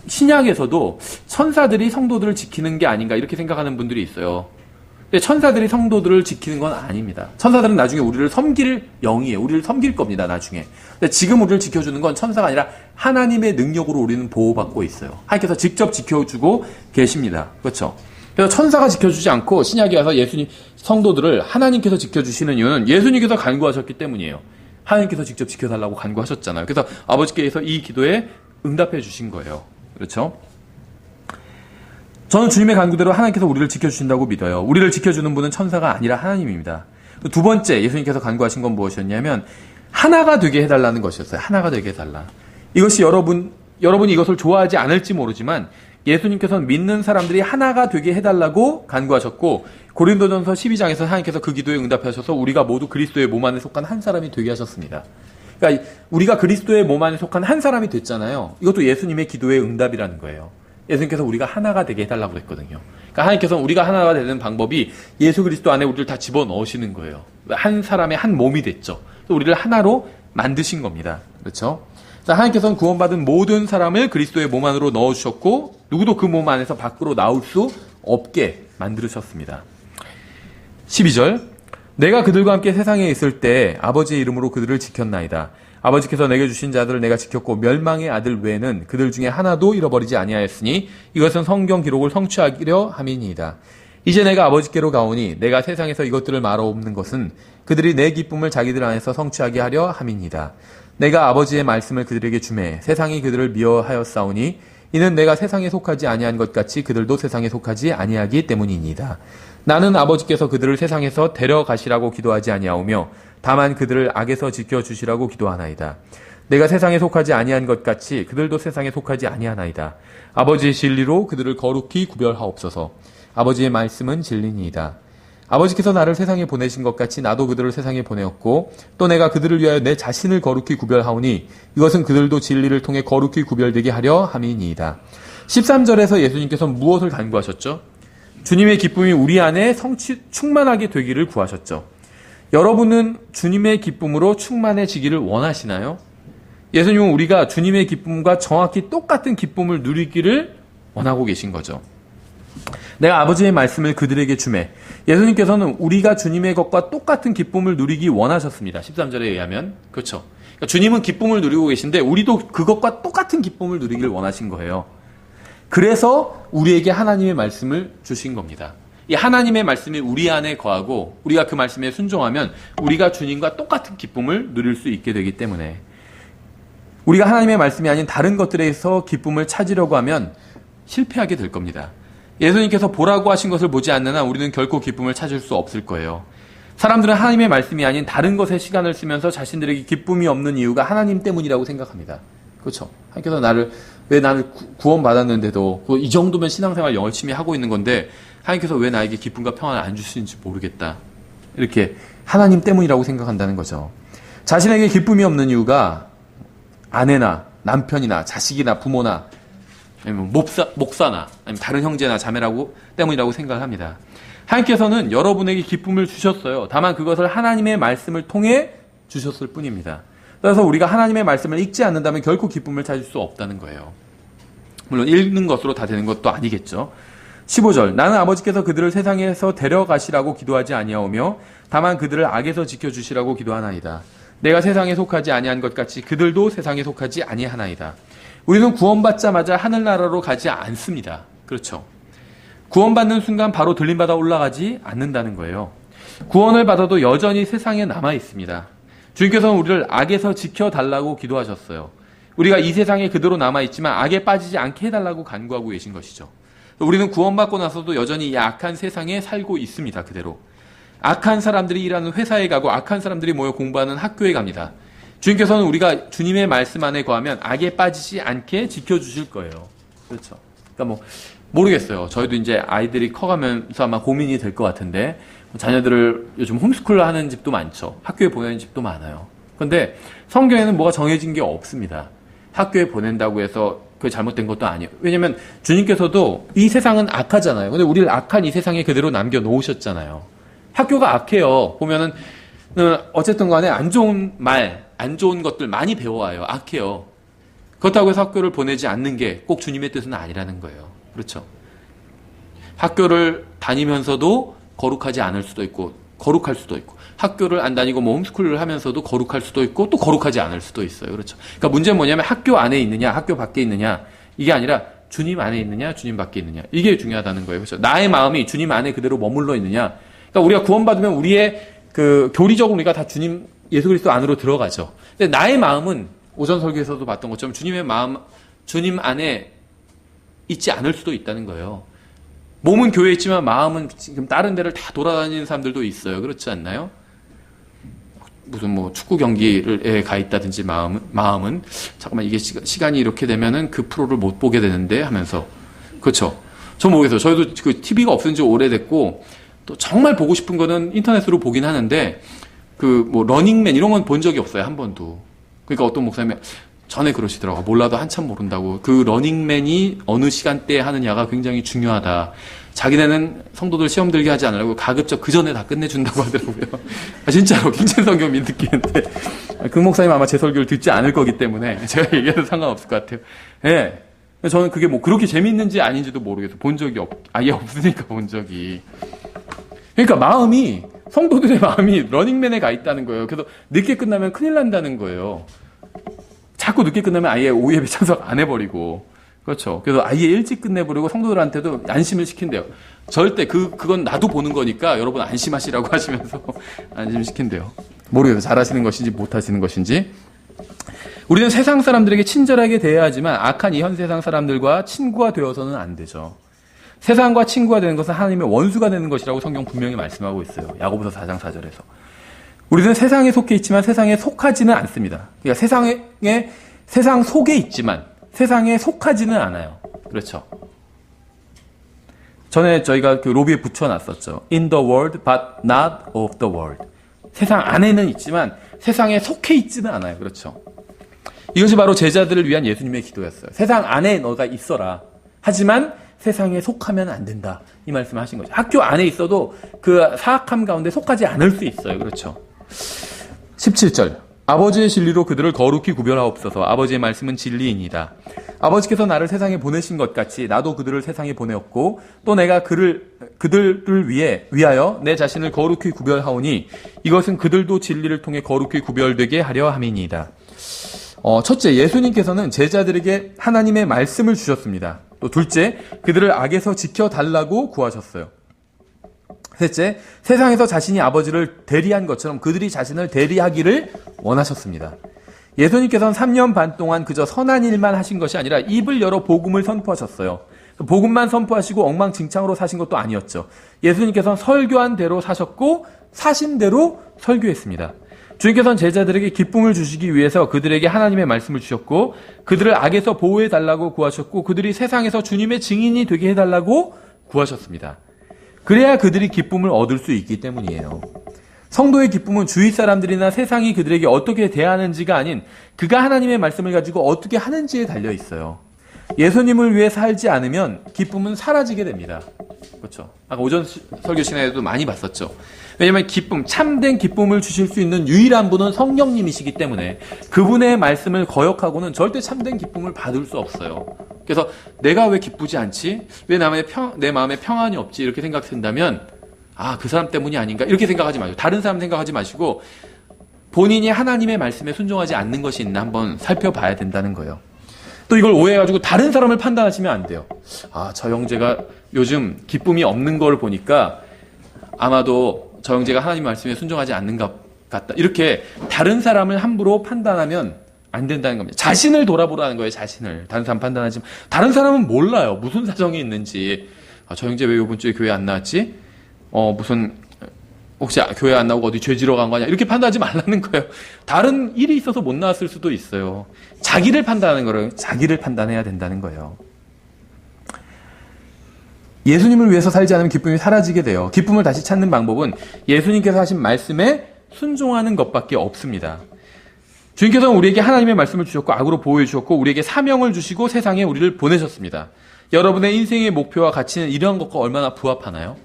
신약에서도 천사들이 성도들을 지키는 게 아닌가 이렇게 생각하는 분들이 있어요. 근데 천사들이 성도들을 지키는 건 아닙니다. 천사들은 나중에 우리를 섬길 영이에요. 우리를 섬길 겁니다, 나중에. 근데 지금 우리를 지켜주는 건 천사가 아니라 하나님의 능력으로 우리는 보호받고 있어요. 하나님께서 직접 지켜주고 계십니다. 그렇죠? 그래서 천사가 지켜주지 않고 신약에 와서 예수님 성도들을 하나님께서 지켜주시는 이유는 예수님께서 간구하셨기 때문이에요. 하나님께서 직접 지켜달라고 간구하셨잖아요. 그래서 아버지께서 이 기도에 응답해 주신 거예요. 그렇죠? 저는 주님의 간구대로 하나님께서 우리를 지켜주신다고 믿어요. 우리를 지켜주는 분은 천사가 아니라 하나님입니다. 두 번째 예수님께서 간구하신 건 무엇이었냐면 하나가 되게 해달라는 것이었어요. 하나가 되게 해달라. 이것이 여러분이 이것을 좋아하지 않을지 모르지만 예수님께서는 믿는 사람들이 하나가 되게 해달라고 간구하셨고 고린도전서 12장에서 하나님께서 그 기도에 응답하셔서 우리가 모두 그리스도의 몸 안에 속한 한 사람이 되게 하셨습니다. 그러니까 우리가 그리스도의 몸 안에 속한 한 사람이 됐잖아요. 이것도 예수님의 기도의 응답이라는 거예요. 예수님께서 우리가 하나가 되게 해달라고 그랬거든요. 그러니까 하나님께서는 우리가 하나가 되는 방법이 예수 그리스도 안에 우리를 다 집어넣으시는 거예요. 한 사람의 한 몸이 됐죠. 우리를 하나로 만드신 겁니다. 그렇죠? 하나님께서는 구원받은 모든 사람을 그리스도의 몸 안으로 넣어주셨고 누구도 그 몸 안에서 밖으로 나올 수 없게 만들으셨습니다. 12절 내가 그들과 함께 세상에 있을 때 아버지의 이름으로 그들을 지켰나이다. 아버지께서 내게 주신 자들을 내가 지켰고 멸망의 아들 외에는 그들 중에 하나도 잃어버리지 아니하였으니 이것은 성경 기록을 성취하려 함이니이다. 이제 내가 아버지께로 가오니 내가 세상에서 이것들을 말하옵는 것은 그들이 내 기쁨을 자기들 안에서 성취하게 하려 함이니이다. 내가 아버지의 말씀을 그들에게 주매 세상이 그들을 미워하였사오니 이는 내가 세상에 속하지 아니한 것 같이 그들도 세상에 속하지 아니하기 때문이니이다. 나는 아버지께서 그들을 세상에서 데려가시라고 기도하지 아니하오며 다만 그들을 악에서 지켜주시라고 기도하나이다. 내가 세상에 속하지 아니한 것 같이 그들도 세상에 속하지 아니하나이다. 아버지의 진리로 그들을 거룩히 구별하옵소서. 아버지의 말씀은 진리니이다. 아버지께서 나를 세상에 보내신 것 같이 나도 그들을 세상에 보내었고 또 내가 그들을 위하여 내 자신을 거룩히 구별하오니 이것은 그들도 진리를 통해 거룩히 구별되게 하려 함이니이다. 13절에서 예수님께서 무엇을 간구하셨죠? 주님의 기쁨이 우리 안에 충만하게 되기를 구하셨죠. 여러분은 주님의 기쁨으로 충만해지기를 원하시나요? 예수님은 우리가 주님의 기쁨과 정확히 똑같은 기쁨을 누리기를 원하고 계신 거죠. 내가 아버지의 말씀을 그들에게 주매. 예수님께서는 우리가 주님의 것과 똑같은 기쁨을 누리기 원하셨습니다. 13절에 의하면. 그렇죠. 그러니까 주님은 기쁨을 누리고 계신데 우리도 그것과 똑같은 기쁨을 누리기를 원하신 거예요. 그래서 우리에게 하나님의 말씀을 주신 겁니다. 이 하나님의 말씀이 우리 안에 거하고 우리가 그 말씀에 순종하면 우리가 주님과 똑같은 기쁨을 누릴 수 있게 되기 때문에 우리가 하나님의 말씀이 아닌 다른 것들에서 기쁨을 찾으려고 하면 실패하게 될 겁니다. 예수님께서 보라고 하신 것을 보지 않는 한 우리는 결코 기쁨을 찾을 수 없을 거예요. 사람들은 하나님의 말씀이 아닌 다른 것에 시간을 쓰면서 자신들에게 기쁨이 없는 이유가 하나님 때문이라고 생각합니다. 그렇죠? 하나님께서 왜 나를 구원받았는데도 이 정도면 신앙생활 열심히 하고 있는 건데 하나님께서 왜 나에게 기쁨과 평안을 안 주시는지 모르겠다. 이렇게 하나님 때문이라고 생각한다는 거죠. 자신에게 기쁨이 없는 이유가 아내나 남편이나 자식이나 부모나 아니면 목사나 아니면 다른 형제나 자매라고 때문이라고 생각을 합니다. 하나님께서는 여러분에게 기쁨을 주셨어요. 다만 그것을 하나님의 말씀을 통해 주셨을 뿐입니다. 따라서 우리가 하나님의 말씀을 읽지 않는다면 결코 기쁨을 찾을 수 없다는 거예요. 물론 읽는 것으로 다 되는 것도 아니겠죠. 15절 나는 아버지께서 그들을 세상에서 데려가시라고 기도하지 아니하오며 다만 그들을 악에서 지켜주시라고 기도하나이다. 내가 세상에 속하지 아니한 것 같이 그들도 세상에 속하지 아니하나이다. 우리는 구원받자마자 하늘나라로 가지 않습니다. 그렇죠. 구원받는 순간 바로 들림받아 올라가지 않는다는 거예요. 구원을 받아도 여전히 세상에 남아 있습니다. 주님께서는 우리를 악에서 지켜달라고 기도하셨어요. 우리가 이 세상에 그대로 남아있지만 악에 빠지지 않게 해달라고 간구하고 계신 것이죠. 우리는 구원받고 나서도 여전히 이 악한 세상에 살고 있습니다. 그대로. 악한 사람들이 일하는 회사에 가고 악한 사람들이 모여 공부하는 학교에 갑니다. 주님께서는 우리가 주님의 말씀 안에 거하면 악에 빠지지 않게 지켜주실 거예요. 그렇죠. 그러니까 모르겠어요. 저희도 이제 아이들이 커가면서 아마 고민이 될 것 같은데 자녀들을 요즘 홈스쿨 하는 집도 많죠. 학교에 보내는 집도 많아요. 그런데 성경에는 뭐가 정해진 게 없습니다. 학교에 보낸다고 해서 그게 잘못된 것도 아니에요. 왜냐면 주님께서도 이 세상은 악하잖아요. 근데 우리를 악한 이 세상에 그대로 남겨놓으셨잖아요. 학교가 악해요. 보면은 어쨌든 간에 안 좋은 말, 안 좋은 것들 많이 배워와요. 악해요. 그렇다고 해서 학교를 보내지 않는 게 꼭 주님의 뜻은 아니라는 거예요. 그렇죠. 학교를 다니면서도 거룩하지 않을 수도 있고 거룩할 수도 있고 학교를 안 다니고 홈스쿨을 하면서도 거룩할 수도 있고 또 거룩하지 않을 수도 있어요. 그렇죠. 그러니까 문제는 뭐냐면 학교 안에 있느냐 학교 밖에 있느냐 이게 아니라 주님 안에 있느냐 주님 밖에 있느냐 이게 중요하다는 거예요. 그렇죠. 나의 마음이 주님 안에 그대로 머물러 있느냐. 그러니까 우리가 구원받으면 우리의 교리적으로 우리가 다 주님 예수 그리스도 안으로 들어가죠. 근데 나의 마음은 오전 설교에서도 봤던 것처럼 주님의 마음 주님 안에 있지 않을 수도 있다는 거예요. 몸은 교회에 있지만 마음은 지금 다른 데를 다 돌아다니는 사람들도 있어요. 그렇지 않나요? 무슨 축구 경기에 가 있다든지 마음은 잠깐만 이게 시간이 이렇게 되면은 그 프로를 못 보게 되는데 하면서 그렇죠. 저 모르겠어요. 저희도 그 TV가 없은 지 오래됐고 또 정말 보고 싶은 거는 인터넷으로 보긴 하는데 러닝맨 이런 건 본 적이 없어요. 한 번도. 그러니까 어떤 목사님이 전에 그러시더라고요. 몰라도 한참 모른다고. 그 러닝맨이 어느 시간대에 하느냐가 굉장히 중요하다. 자기네는 성도들 시험 들게 하지 않으려고 가급적 그 전에 다 끝내준다고 하더라고요. 진짜로 김찬성교 믿기는데 그 목사님 아마 제 설교를 듣지 않을 거기 때문에 제가 얘기해도 상관없을 것 같아요. 예. 네. 저는 그게 그렇게 재밌는지 아닌지도 모르겠어요. 본 적이 아예 없으니까 본 적이. 그러니까 성도들의 마음이 러닝맨에 가 있다는 거예요. 그래서 늦게 끝나면 큰일 난다는 거예요. 자꾸 늦게 끝나면 아예 오후예배 참석 안 해버리고. 그렇죠. 그래서 아예 일찍 끝내버리고 성도들한테도 안심을 시킨대요. 절대 그건 나도 보는 거니까 여러분 안심하시라고 하시면서 안심시킨대요. 모르겠어요. 잘하시는 것인지 못하시는 것인지. 우리는 세상 사람들에게 친절하게 대해야 하지만 악한 이 현 세상 사람들과 친구가 되어서는 안 되죠. 세상과 친구가 되는 것은 하나님의 원수가 되는 것이라고 성경 분명히 말씀하고 있어요. 야고보서 4장 4절에서. 우리는 세상에 속해 있지만 세상에 속하지는 않습니다. 그러니까 세상 속에 있지만 세상에 속하지는 않아요. 그렇죠. 전에 저희가 그 로비에 붙여놨었죠. In the world, but not of the world. 세상 안에는 있지만 세상에 속해 있지는 않아요. 그렇죠. 이것이 바로 제자들을 위한 예수님의 기도였어요. 세상 안에 너가 있어라. 하지만 세상에 속하면 안 된다. 이 말씀을 하신 거죠. 학교 안에 있어도 그 사악함 가운데 속하지 않을 수 있어요. 그렇죠. 17절. 아버지의 진리로 그들을 거룩히 구별하옵소서. 아버지의 말씀은 진리이니이다. 아버지께서 나를 세상에 보내신 것 같이 나도 그들을 세상에 보내었고 또 내가 그들을 위하여 내 자신을 거룩히 구별하오니 이것은 그들도 진리를 통해 거룩히 구별되게 하려 함이니이다. 첫째, 예수님께서는 제자들에게 하나님의 말씀을 주셨습니다. 또 둘째, 그들을 악에서 지켜달라고 구하셨어요. 셋째, 세상에서 자신이 아버지를 대리한 것처럼 그들이 자신을 대리하기를 원하셨습니다. 예수님께서는 3년 반 동안 그저 선한 일만 하신 것이 아니라 입을 열어 복음을 선포하셨어요. 복음만 선포하시고 엉망진창으로 사신 것도 아니었죠. 예수님께서는 설교한 대로 사셨고 사신 대로 설교했습니다. 주님께서는 제자들에게 기쁨을 주시기 위해서 그들에게 하나님의 말씀을 주셨고 그들을 악에서 보호해달라고 구하셨고 그들이 세상에서 주님의 증인이 되게 해달라고 구하셨습니다. 그래야 그들이 기쁨을 얻을 수 있기 때문이에요. 성도의 기쁨은 주위 사람들이나 세상이 그들에게 어떻게 대하는지가 아닌 그가 하나님의 말씀을 가지고 어떻게 하는지에 달려 있어요. 예수님을 위해 살지 않으면 기쁨은 사라지게 됩니다. 그렇죠? 아까 오전 설교 시간에도 많이 봤었죠. 왜냐하면 기쁨, 참된 기쁨을 주실 수 있는 유일한 분은 성령님이시기 때문에 그분의 말씀을 거역하고는 절대 참된 기쁨을 받을 수 없어요. 그래서 내가 왜 기쁘지 않지? 왜 내 마음에 평안이 없지? 이렇게 생각된다면 그 사람 때문이 아닌가? 이렇게 생각하지 마시고 다른 사람 생각하지 마시고 본인이 하나님의 말씀에 순종하지 않는 것이 있나 한번 살펴봐야 된다는 거예요. 또 이걸 오해해가지고 다른 사람을 판단하시면 안 돼요. 저 형제가 요즘 기쁨이 없는 걸 보니까 아마도 저 형제가 하나님 말씀에 순종하지 않는 것 같다. 이렇게 다른 사람을 함부로 판단하면 안 된다는 겁니다. 자신을 돌아보라는 거예요. 자신을. 다른 사람 판단하지만 다른 사람은 몰라요. 무슨 사정이 있는지. 저 형제 왜 이번 주에 교회 안 나왔지? 혹시 교회 안 나오고 어디 죄 지러 간 거냐? 이렇게 판단하지 말라는 거예요. 다른 일이 있어서 못 나왔을 수도 있어요. 자기를 판단하는 거를 자기를 판단해야 된다는 거예요. 예수님을 위해서 살지 않으면 기쁨이 사라지게 돼요. 기쁨을 다시 찾는 방법은 예수님께서 하신 말씀에 순종하는 것밖에 없습니다. 주님께서는 우리에게 하나님의 말씀을 주셨고 악으로 보호해 주셨고 우리에게 사명을 주시고 세상에 우리를 보내셨습니다. 여러분의 인생의 목표와 가치는 이러한 것과 얼마나 부합하나요?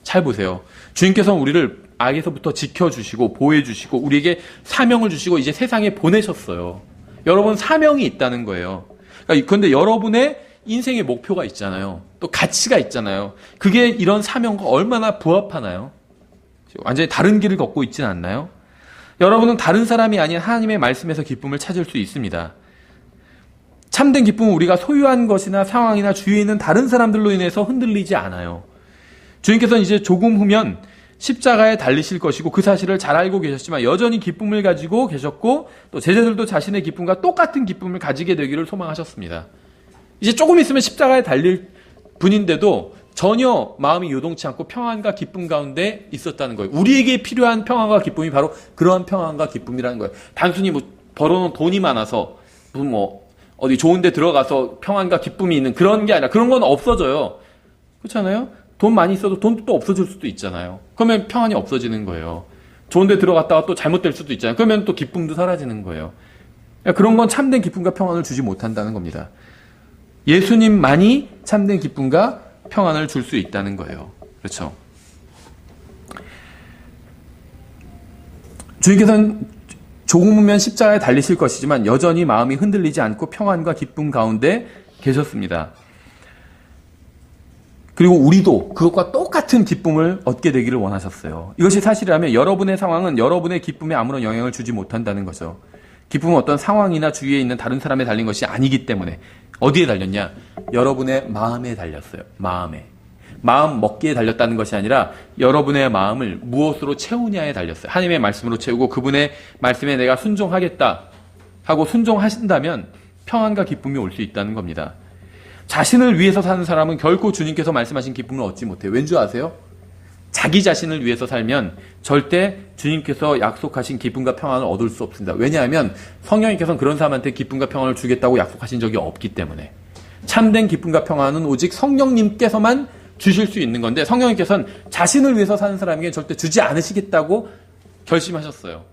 잘 보세요. 주님께서는 우리를 악에서부터 지켜주시고 보호해주시고 우리에게 사명을 주시고 이제 세상에 보내셨어요. 여러분 사명이 있다는 거예요. 그런데 여러분의 인생의 목표가 있잖아요. 또 가치가 있잖아요. 그게 이런 사명과 얼마나 부합하나요? 완전히 다른 길을 걷고 있지는 않나요? 여러분은 다른 사람이 아닌 하나님의 말씀에서 기쁨을 찾을 수 있습니다. 참된 기쁨은 우리가 소유한 것이나 상황이나 주위에 있는 다른 사람들로 인해서 흔들리지 않아요. 주님께서는 이제 조금 후면 십자가에 달리실 것이고 그 사실을 잘 알고 계셨지만 여전히 기쁨을 가지고 계셨고 또 제자들도 자신의 기쁨과 똑같은 기쁨을 가지게 되기를 소망하셨습니다. 이제 조금 있으면 십자가에 달릴 분인데도 전혀 마음이 요동치 않고 평안과 기쁨 가운데 있었다는 거예요. 우리에게 필요한 평안과 기쁨이 바로 그러한 평안과 기쁨이라는 거예요. 단순히 벌어놓은 돈이 많아서 어디 좋은 데 들어가서 평안과 기쁨이 있는 그런 게 아니라 그런 건 없어져요. 그렇잖아요? 돈 많이 있어도 돈도 또 없어질 수도 있잖아요. 그러면 평안이 없어지는 거예요. 좋은 데 들어갔다가 또 잘못될 수도 있잖아요. 그러면 또 기쁨도 사라지는 거예요. 그런 건 참된 기쁨과 평안을 주지 못한다는 겁니다. 예수님만이 참된 기쁨과 평안을 줄 수 있다는 거예요. 그렇죠? 주님께서는 조금 후면 십자가에 달리실 것이지만 여전히 마음이 흔들리지 않고 평안과 기쁨 가운데 계셨습니다. 그리고 우리도 그것과 똑같은 기쁨을 얻게 되기를 원하셨어요. 이것이 사실이라면 여러분의 상황은 여러분의 기쁨에 아무런 영향을 주지 못한다는 거죠. 기쁨은 어떤 상황이나 주위에 있는 다른 사람에 달린 것이 아니기 때문에 어디에 달렸냐? 여러분의 마음에 달렸어요. 마음 먹기에 달렸다는 것이 아니라 여러분의 마음을 무엇으로 채우냐에 달렸어요. 하나님의 말씀으로 채우고 그분의 말씀에 내가 순종하겠다 하고 순종하신다면 평안과 기쁨이 올 수 있다는 겁니다. 자신을 위해서 사는 사람은 결코 주님께서 말씀하신 기쁨을 얻지 못해요. 왠지 아세요? 자기 자신을 위해서 살면 절대 주님께서 약속하신 기쁨과 평안을 얻을 수 없습니다. 왜냐하면 성령님께서는 그런 사람한테 기쁨과 평안을 주겠다고 약속하신 적이 없기 때문에. 참된 기쁨과 평안은 오직 성령님께서만 주실 수 있는 건데 성령님께서는 자신을 위해서 사는 사람에게 절대 주지 않으시겠다고 결심하셨어요.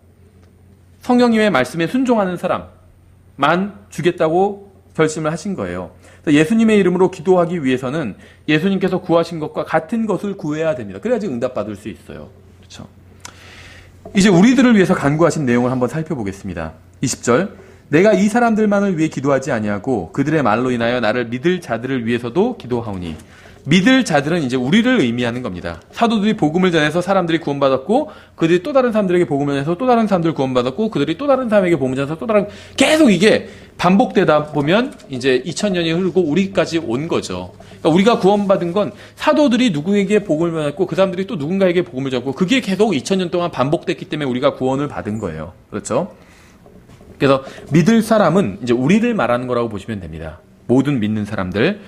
성령님의 말씀에 순종하는 사람만 주겠다고 결심을 하신 거예요. 예수님의 이름으로 기도하기 위해서는 예수님께서 구하신 것과 같은 것을 구해야 됩니다. 그래야지 응답받을 수 있어요. 그렇죠? 이제 우리들을 위해서 간구하신 내용을 한번 살펴보겠습니다. 20절. 내가 이 사람들만을 위해 기도하지 아니하고 그들의 말로 인하여 나를 믿을 자들을 위해서도 기도하오니. 믿을 자들은 이제 우리를 의미하는 겁니다. 사도들이 복음을 전해서 사람들이 구원받았고, 그들이 또 다른 사람들에게 복음을 전해서 또 다른 사람들 구원받았고, 그들이 또 다른 사람에게 복음을 전해서 또 다른, 계속 이게 반복되다 보면 이제 2000년이 흐르고 우리까지 온 거죠. 그러니까 우리가 구원받은 건 사도들이 누구에게 복음을 전했고, 그 사람들이 또 누군가에게 복음을 전했고, 그게 계속 2000년 동안 반복됐기 때문에 우리가 구원을 받은 거예요. 그렇죠? 그래서 믿을 사람은 이제 우리를 말하는 거라고 보시면 됩니다. 모든 믿는 사람들.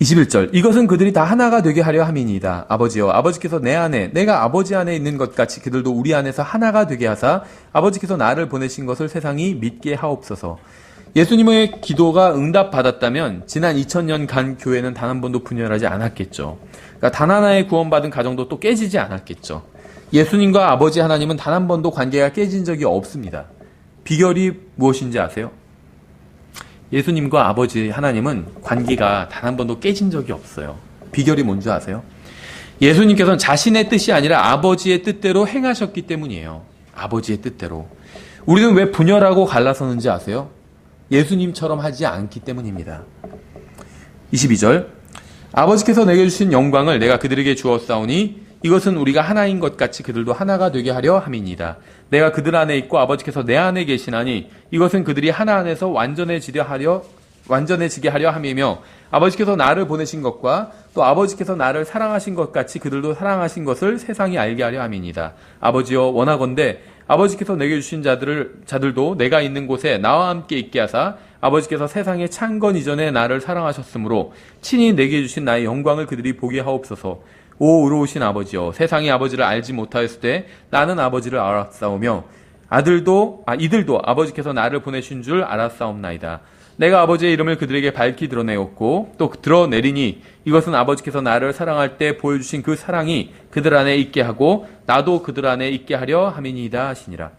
21절. 이것은 그들이 다 하나가 되게 하려 함이니이다. 아버지여, 아버지께서 내 안에, 내가 아버지 안에 있는 것 같이 그들도 우리 안에서 하나가 되게 하사 아버지께서 나를 보내신 것을 세상이 믿게 하옵소서. 예수님의 기도가 응답받았다면 지난 2000년간 교회는 단 한 번도 분열하지 않았겠죠. 그러니까 단 하나의 구원받은 가정도 또 깨지지 않았겠죠. 예수님과 아버지 하나님은 단 한 번도 관계가 깨진 적이 없습니다. 비결이 무엇인지 아세요? 예수님과 아버지 하나님은 관계가 단 한 번도 깨진 적이 없어요. 비결이 뭔지 아세요? 예수님께서는 자신의 뜻이 아니라 아버지의 뜻대로 행하셨기 때문이에요. 아버지의 뜻대로. 우리는 왜 분열하고 갈라서는지 아세요? 예수님처럼 하지 않기 때문입니다. 22절. 아버지께서 내게 주신 영광을 내가 그들에게 주었사오니 이것은 우리가 하나인 것 같이 그들도 하나가 되게 하려 함이니이다. 내가 그들 안에 있고 아버지께서 내 안에 계시나니 이것은 그들이 하나 안에서 완전해지게 하려 함이며 아버지께서 나를 보내신 것과 또 아버지께서 나를 사랑하신 것 같이 그들도 사랑하신 것을 세상이 알게 하려 함이니이다. 아버지여, 원하건대 아버지께서 내게 주신 자들도 내가 있는 곳에 나와 함께 있게 하사 아버지께서 세상에 창건 이전에 나를 사랑하셨으므로 친히 내게 주신 나의 영광을 그들이 보게 하옵소서. 오 의로우신 아버지여, 세상이 아버지를 알지 못하였을 때 나는 아버지를 알았사오며 이들도 아버지께서 나를 보내신 줄 알았사옵나이다. 내가 아버지의 이름을 그들에게 밝히 드러내었고 또 드러내리니 이것은 아버지께서 나를 사랑할 때 보여주신 그 사랑이 그들 안에 있게 하고 나도 그들 안에 있게 하려 함이니이다 하시니라.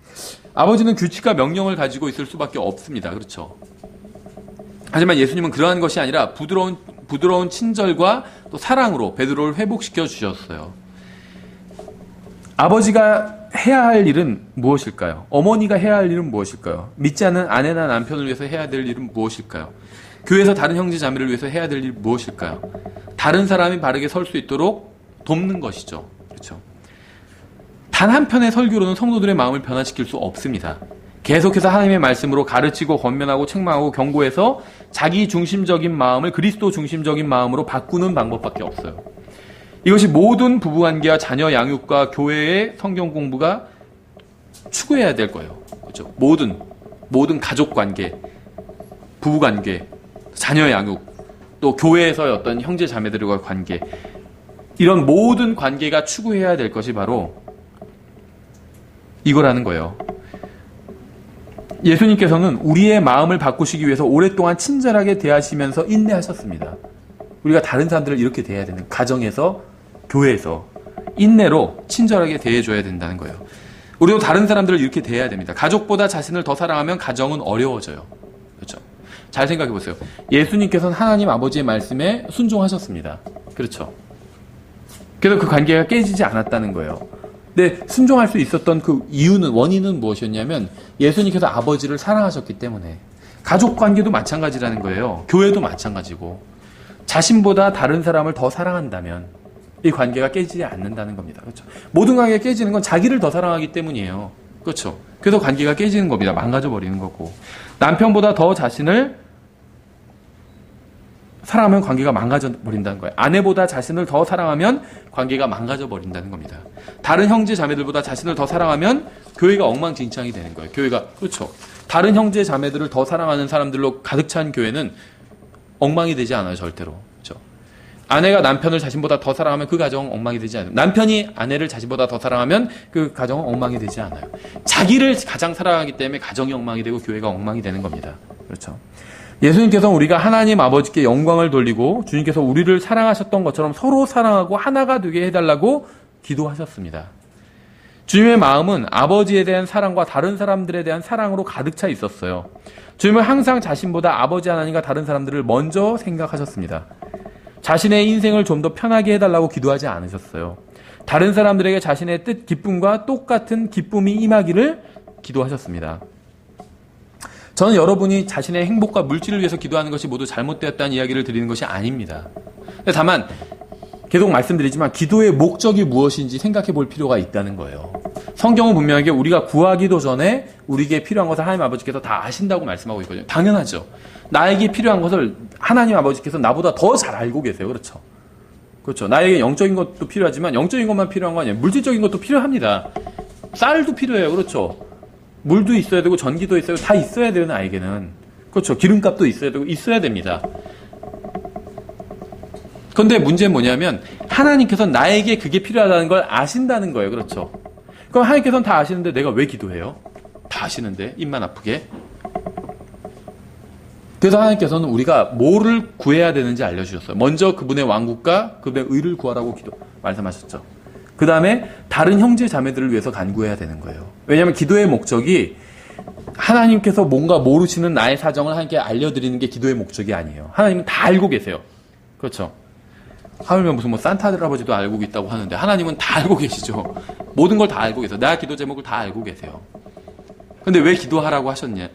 아버지는 규칙과 명령을 가지고 있을 수밖에 없습니다. 그렇죠? 하지만 예수님은 그러한 것이 아니라 부드러운 친절과 또 사랑으로 베드로를 회복시켜 주셨어요. 아버지가 해야 할 일은 무엇일까요? 어머니가 해야 할 일은 무엇일까요? 믿지 않는 아내나 남편을 위해서 해야 될 일은 무엇일까요? 교회에서 다른 형제 자매를 위해서 해야 될 일은 무엇일까요? 다른 사람이 바르게 설 수 있도록 돕는 것이죠. 그렇죠? 단 한 편의 설교로는 성도들의 마음을 변화시킬 수 없습니다. 계속해서 하나님의 말씀으로 가르치고 권면하고 책망하고 경고해서 자기 중심적인 마음을 그리스도 중심적인 마음으로 바꾸는 방법밖에 없어요. 이것이 모든 부부관계와 자녀 양육과 교회의 성경 공부가 추구해야 될 거예요. 그렇죠? 모든 가족관계, 부부관계, 자녀 양육, 또 교회에서의 어떤 형제 자매들과의 관계, 이런 모든 관계가 추구해야 될 것이 바로 이거라는 거예요. 예수님께서는 우리의 마음을 바꾸시기 위해서 오랫동안 친절하게 대하시면서 인내하셨습니다. 우리가 다른 사람들을 이렇게 대해야 되는, 가정에서, 교회에서 인내로 친절하게 대해줘야 된다는 거예요. 우리도 다른 사람들을 이렇게 대해야 됩니다. 가족보다 자신을 더 사랑하면 가정은 어려워져요. 그렇죠? 잘 생각해 보세요. 예수님께서는 하나님 아버지의 말씀에 순종하셨습니다. 그렇죠? 그래서 그 관계가 깨지지 않았다는 거예요. 근데 순종할 수 있었던 그 원인은 무엇이었냐면 예수님께서 아버지를 사랑하셨기 때문에. 가족 관계도 마찬가지라는 거예요. 교회도 마찬가지고. 자신보다 다른 사람을 더 사랑한다면 이 관계가 깨지지 않는다는 겁니다. 그렇죠? 모든 관계가 깨지는 건 자기를 더 사랑하기 때문이에요. 그렇죠? 그래서 관계가 깨지는 겁니다. 망가져 버리는 거고. 남편보다 더 자신을 사랑하면 관계가 망가져 버린다는 거예요. 아내보다 자신을 더 사랑하면 관계가 망가져 버린다는 겁니다. 다른 형제 자매들보다 자신을 더 사랑하면 교회가 엉망진창이 되는 거예요. 교회가, 그렇죠. 다른 형제 자매들을 더 사랑하는 사람들로 가득 찬 교회는 엉망이 되지 않아요. 절대로. 그렇죠. 아내가 남편을 자신보다 더 사랑하면 그 가정은 엉망이 되지 않아요. 남편이 아내를 자신보다 더 사랑하면 그 가정은 엉망이 되지 않아요. 자기를 가장 사랑하기 때문에 가정이 엉망이 되고 교회가 엉망이 되는 겁니다. 그렇죠. 예수님께서는 우리가 하나님 아버지께 영광을 돌리고 주님께서 우리를 사랑하셨던 것처럼 서로 사랑하고 하나가 되게 해달라고 기도하셨습니다. 주님의 마음은 아버지에 대한 사랑과 다른 사람들에 대한 사랑으로 가득 차 있었어요. 주님은 항상 자신보다 아버지 하나님과 다른 사람들을 먼저 생각하셨습니다. 자신의 인생을 좀 더 편하게 해달라고 기도하지 않으셨어요. 다른 사람들에게 자신의 뜻, 기쁨과 똑같은 기쁨이 임하기를 기도하셨습니다. 저는 여러분이 자신의 행복과 물질을 위해서 기도하는 것이 모두 잘못되었다는 이야기를 드리는 것이 아닙니다. 다만 계속 말씀드리지만 기도의 목적이 무엇인지 생각해 볼 필요가 있다는 거예요. 성경은 분명하게 우리가 구하기도 전에 우리에게 필요한 것을 하나님 아버지께서 다 아신다고 말씀하고 있거든요. 당연하죠. 나에게 필요한 것을 하나님 아버지께서 나보다 더 잘 알고 계세요. 그렇죠? 그렇죠. 나에게 영적인 것도 필요하지만 영적인 것만 필요한 거 아니에요. 물질적인 것도 필요합니다. 쌀도 필요해요. 그렇죠? 물도 있어야 되고 전기도 있어야 되고 다 있어야 돼요. 나에게는. 그렇죠. 기름값도 있어야 되고 있어야 됩니다. 그런데 문제는 뭐냐면 하나님께서 나에게 그게 필요하다는 걸 아신다는 거예요. 그렇죠? 그럼 하나님께서는 다 아시는데 내가 왜 기도해요? 다 아시는데 입만 아프게. 그래서 하나님께서는 우리가 뭐를 구해야 되는지 알려주셨어요. 먼저 그분의 왕국과 그분의 의를 구하라고 말씀하셨죠. 그 다음에 다른 형제 자매들을 위해서 간구해야 되는 거예요. 왜냐하면 기도의 목적이 하나님께서 뭔가 모르시는 나의 사정을 하나님께 알려드리는 게 기도의 목적이 아니에요. 하나님은 다 알고 계세요. 그렇죠? 하물며 무슨 산타 할아버지도 알고 있다고 하는데 하나님은 다 알고 계시죠. 모든 걸 다 알고 계세요. 나 기도 제목을 다 알고 계세요. 근데 왜 기도하라고 하셨느냐?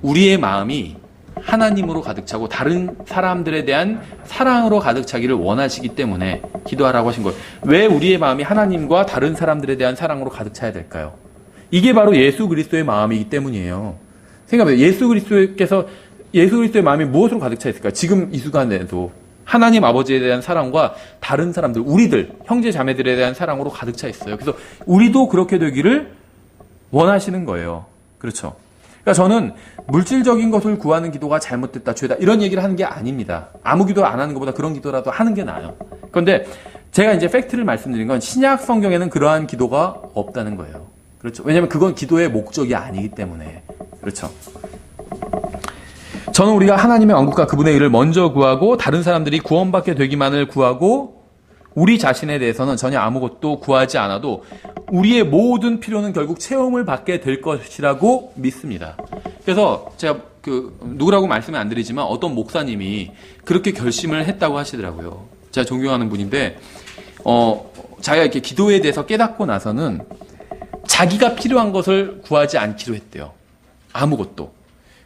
우리의 마음이 하나님으로 가득 차고 다른 사람들에 대한 사랑으로 가득 차기를 원하시기 때문에 기도하라고 하신 거예요. 왜 우리의 마음이 하나님과 다른 사람들에 대한 사랑으로 가득 차야 될까요? 이게 바로 예수 그리스도의 마음이기 때문이에요. 생각해보세요. 예수 그리스도의 마음이 무엇으로 가득 차 있을까요? 지금 이 순간에도 하나님 아버지에 대한 사랑과 다른 사람들, 우리들, 형제 자매들에 대한 사랑으로 가득 차 있어요. 그래서 우리도 그렇게 되기를 원하시는 거예요. 그렇죠? 그러니까 저는 물질적인 것을 구하는 기도가 잘못됐다, 죄다 이런 얘기를 하는 게 아닙니다. 아무 기도 안 하는 것보다 그런 기도라도 하는 게 나아요. 그런데 제가 이제 팩트를 말씀드린 건 신약 성경에는 그러한 기도가 없다는 거예요. 그렇죠? 왜냐하면 그건 기도의 목적이 아니기 때문에. 그렇죠? 저는 우리가 하나님의 왕국과 그분의 일을 먼저 구하고 다른 사람들이 구원받게 되기만을 구하고 우리 자신에 대해서는 전혀 아무것도 구하지 않아도 우리의 모든 필요는 결국 채움을 받게 될 것이라고 믿습니다. 그래서 제가 누구라고 말씀을 안 드리지만 어떤 목사님이 그렇게 결심을 했다고 하시더라고요. 제가 존경하는 분인데 자기가 이렇게 기도에 대해서 깨닫고 나서는 자기가 필요한 것을 구하지 않기로 했대요. 아무것도.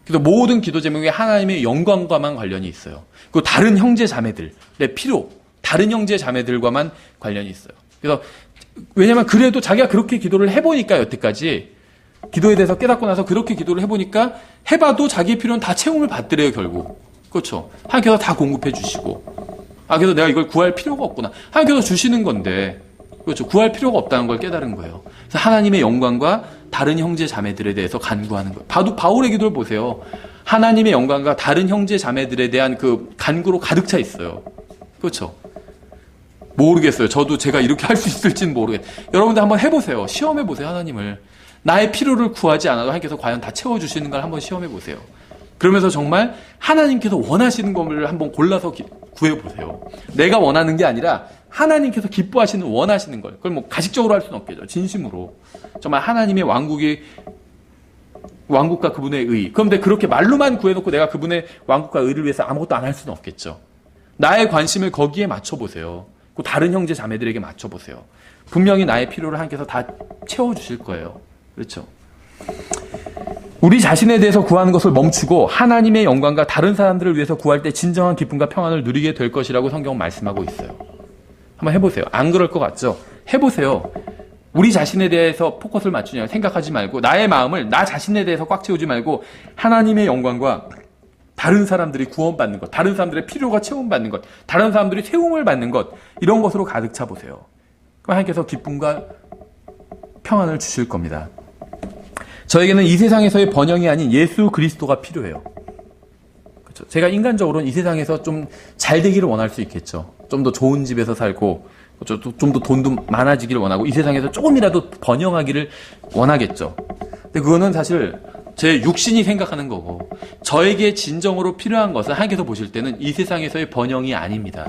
그래서 모든 기도 제목에 하나님의 영광과만 관련이 있어요. 그리고 다른 형제 자매들의 필요, 다른 형제 자매들과만 관련이 있어요. 그래서 왜냐면 그래도 자기가 그렇게 기도를 해보니까 여태까지 기도에 대해서 깨닫고 나서 그렇게 기도를 해보니까 해봐도 자기의 필요는 다 채움을 받더래요, 결국. 그렇죠. 하나님께서 다 공급해 주시고. 그래서 내가 이걸 구할 필요가 없구나. 하나님께서 주시는 건데. 그렇죠. 구할 필요가 없다는 걸 깨달은 거예요. 그래서 하나님의 영광과 다른 형제 자매들에 대해서 간구하는 거예요. 바울의 기도를 보세요. 하나님의 영광과 다른 형제 자매들에 대한 그 간구로 가득 차 있어요. 그렇죠. 모르겠어요. 저도 제가 이렇게 할 수 있을지는 모르겠어요. 여러분들 한번 해보세요. 시험해보세요. 하나님을. 나의 필요를 구하지 않아도 하나님께서 과연 다 채워주시는 걸 한번 시험해보세요. 그러면서 정말 하나님께서 원하시는 것을 한번 골라서 구해보세요. 내가 원하는 게 아니라 하나님께서 기뻐하시는, 원하시는 걸. 그걸 뭐 가식적으로 할 수는 없겠죠. 진심으로. 정말 하나님의 왕국과 그분의 의. 그런데 그렇게 말로만 구해놓고 내가 그분의 왕국과 의를 위해서 아무것도 안 할 수는 없겠죠. 나의 관심을 거기에 맞춰보세요. 그 다른 형제 자매들에게 맞춰보세요. 분명히 나의 필요를 하나님께서 다 채워주실 거예요. 그렇죠? 우리 자신에 대해서 구하는 것을 멈추고 하나님의 영광과 다른 사람들을 위해서 구할 때 진정한 기쁨과 평안을 누리게 될 것이라고 성경은 말씀하고 있어요. 한번 해보세요. 안 그럴 것 같죠? 해보세요. 우리 자신에 대해서 포커스를 맞추냐 생각하지 말고 나의 마음을 나 자신에 대해서 꽉 채우지 말고 하나님의 영광과 다른 사람들이 구원받는 것, 다른 사람들의 필요가 채움받는 것, 다른 사람들이 세움을 받는 것, 이런 것으로 가득 차 보세요. 그럼 하나님께서 기쁨과 평안을 주실 겁니다. 저에게는 이 세상에서의 번영이 아닌 예수 그리스도가 필요해요. 그렇죠? 제가 인간적으로는 이 세상에서 좀 잘 되기를 원할 수 있겠죠. 좀 더 좋은 집에서 살고, 좀 더 돈도 많아지기를 원하고, 이 세상에서 조금이라도 번영하기를 원하겠죠. 근데 그거는 사실 제 육신이 생각하는 거고, 저에게 진정으로 필요한 것은 하나님께서 보실 때는 이 세상에서의 번영이 아닙니다.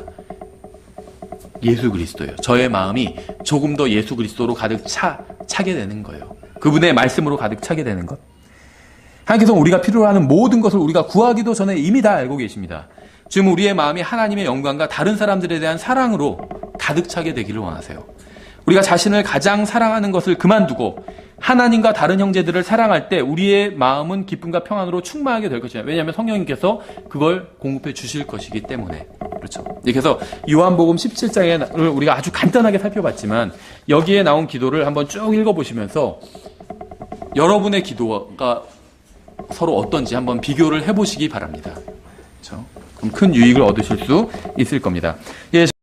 예수 그리스도예요. 저의 마음이 조금 더 예수 그리스도로 가득 차게 되는 거예요. 그분의 말씀으로 가득 차게 되는 것. 하나님께서 우리가 필요로 하는 모든 것을 우리가 구하기도 전에 이미 다 알고 계십니다. 지금 우리의 마음이 하나님의 영광과 다른 사람들에 대한 사랑으로 가득 차게 되기를 원하세요. 우리가 자신을 가장 사랑하는 것을 그만두고 하나님과 다른 형제들을 사랑할 때 우리의 마음은 기쁨과 평안으로 충만하게 될 것이다. 왜냐하면 성령님께서 그걸 공급해 주실 것이기 때문에. 그렇죠. 그래서 요한복음 17장을 우리가 아주 간단하게 살펴봤지만 여기에 나온 기도를 한번 쭉 읽어보시면서 여러분의 기도가 서로 어떤지 한번 비교를 해보시기 바랍니다. 그렇죠? 그럼 큰 유익을 얻으실 수 있을 겁니다. 예.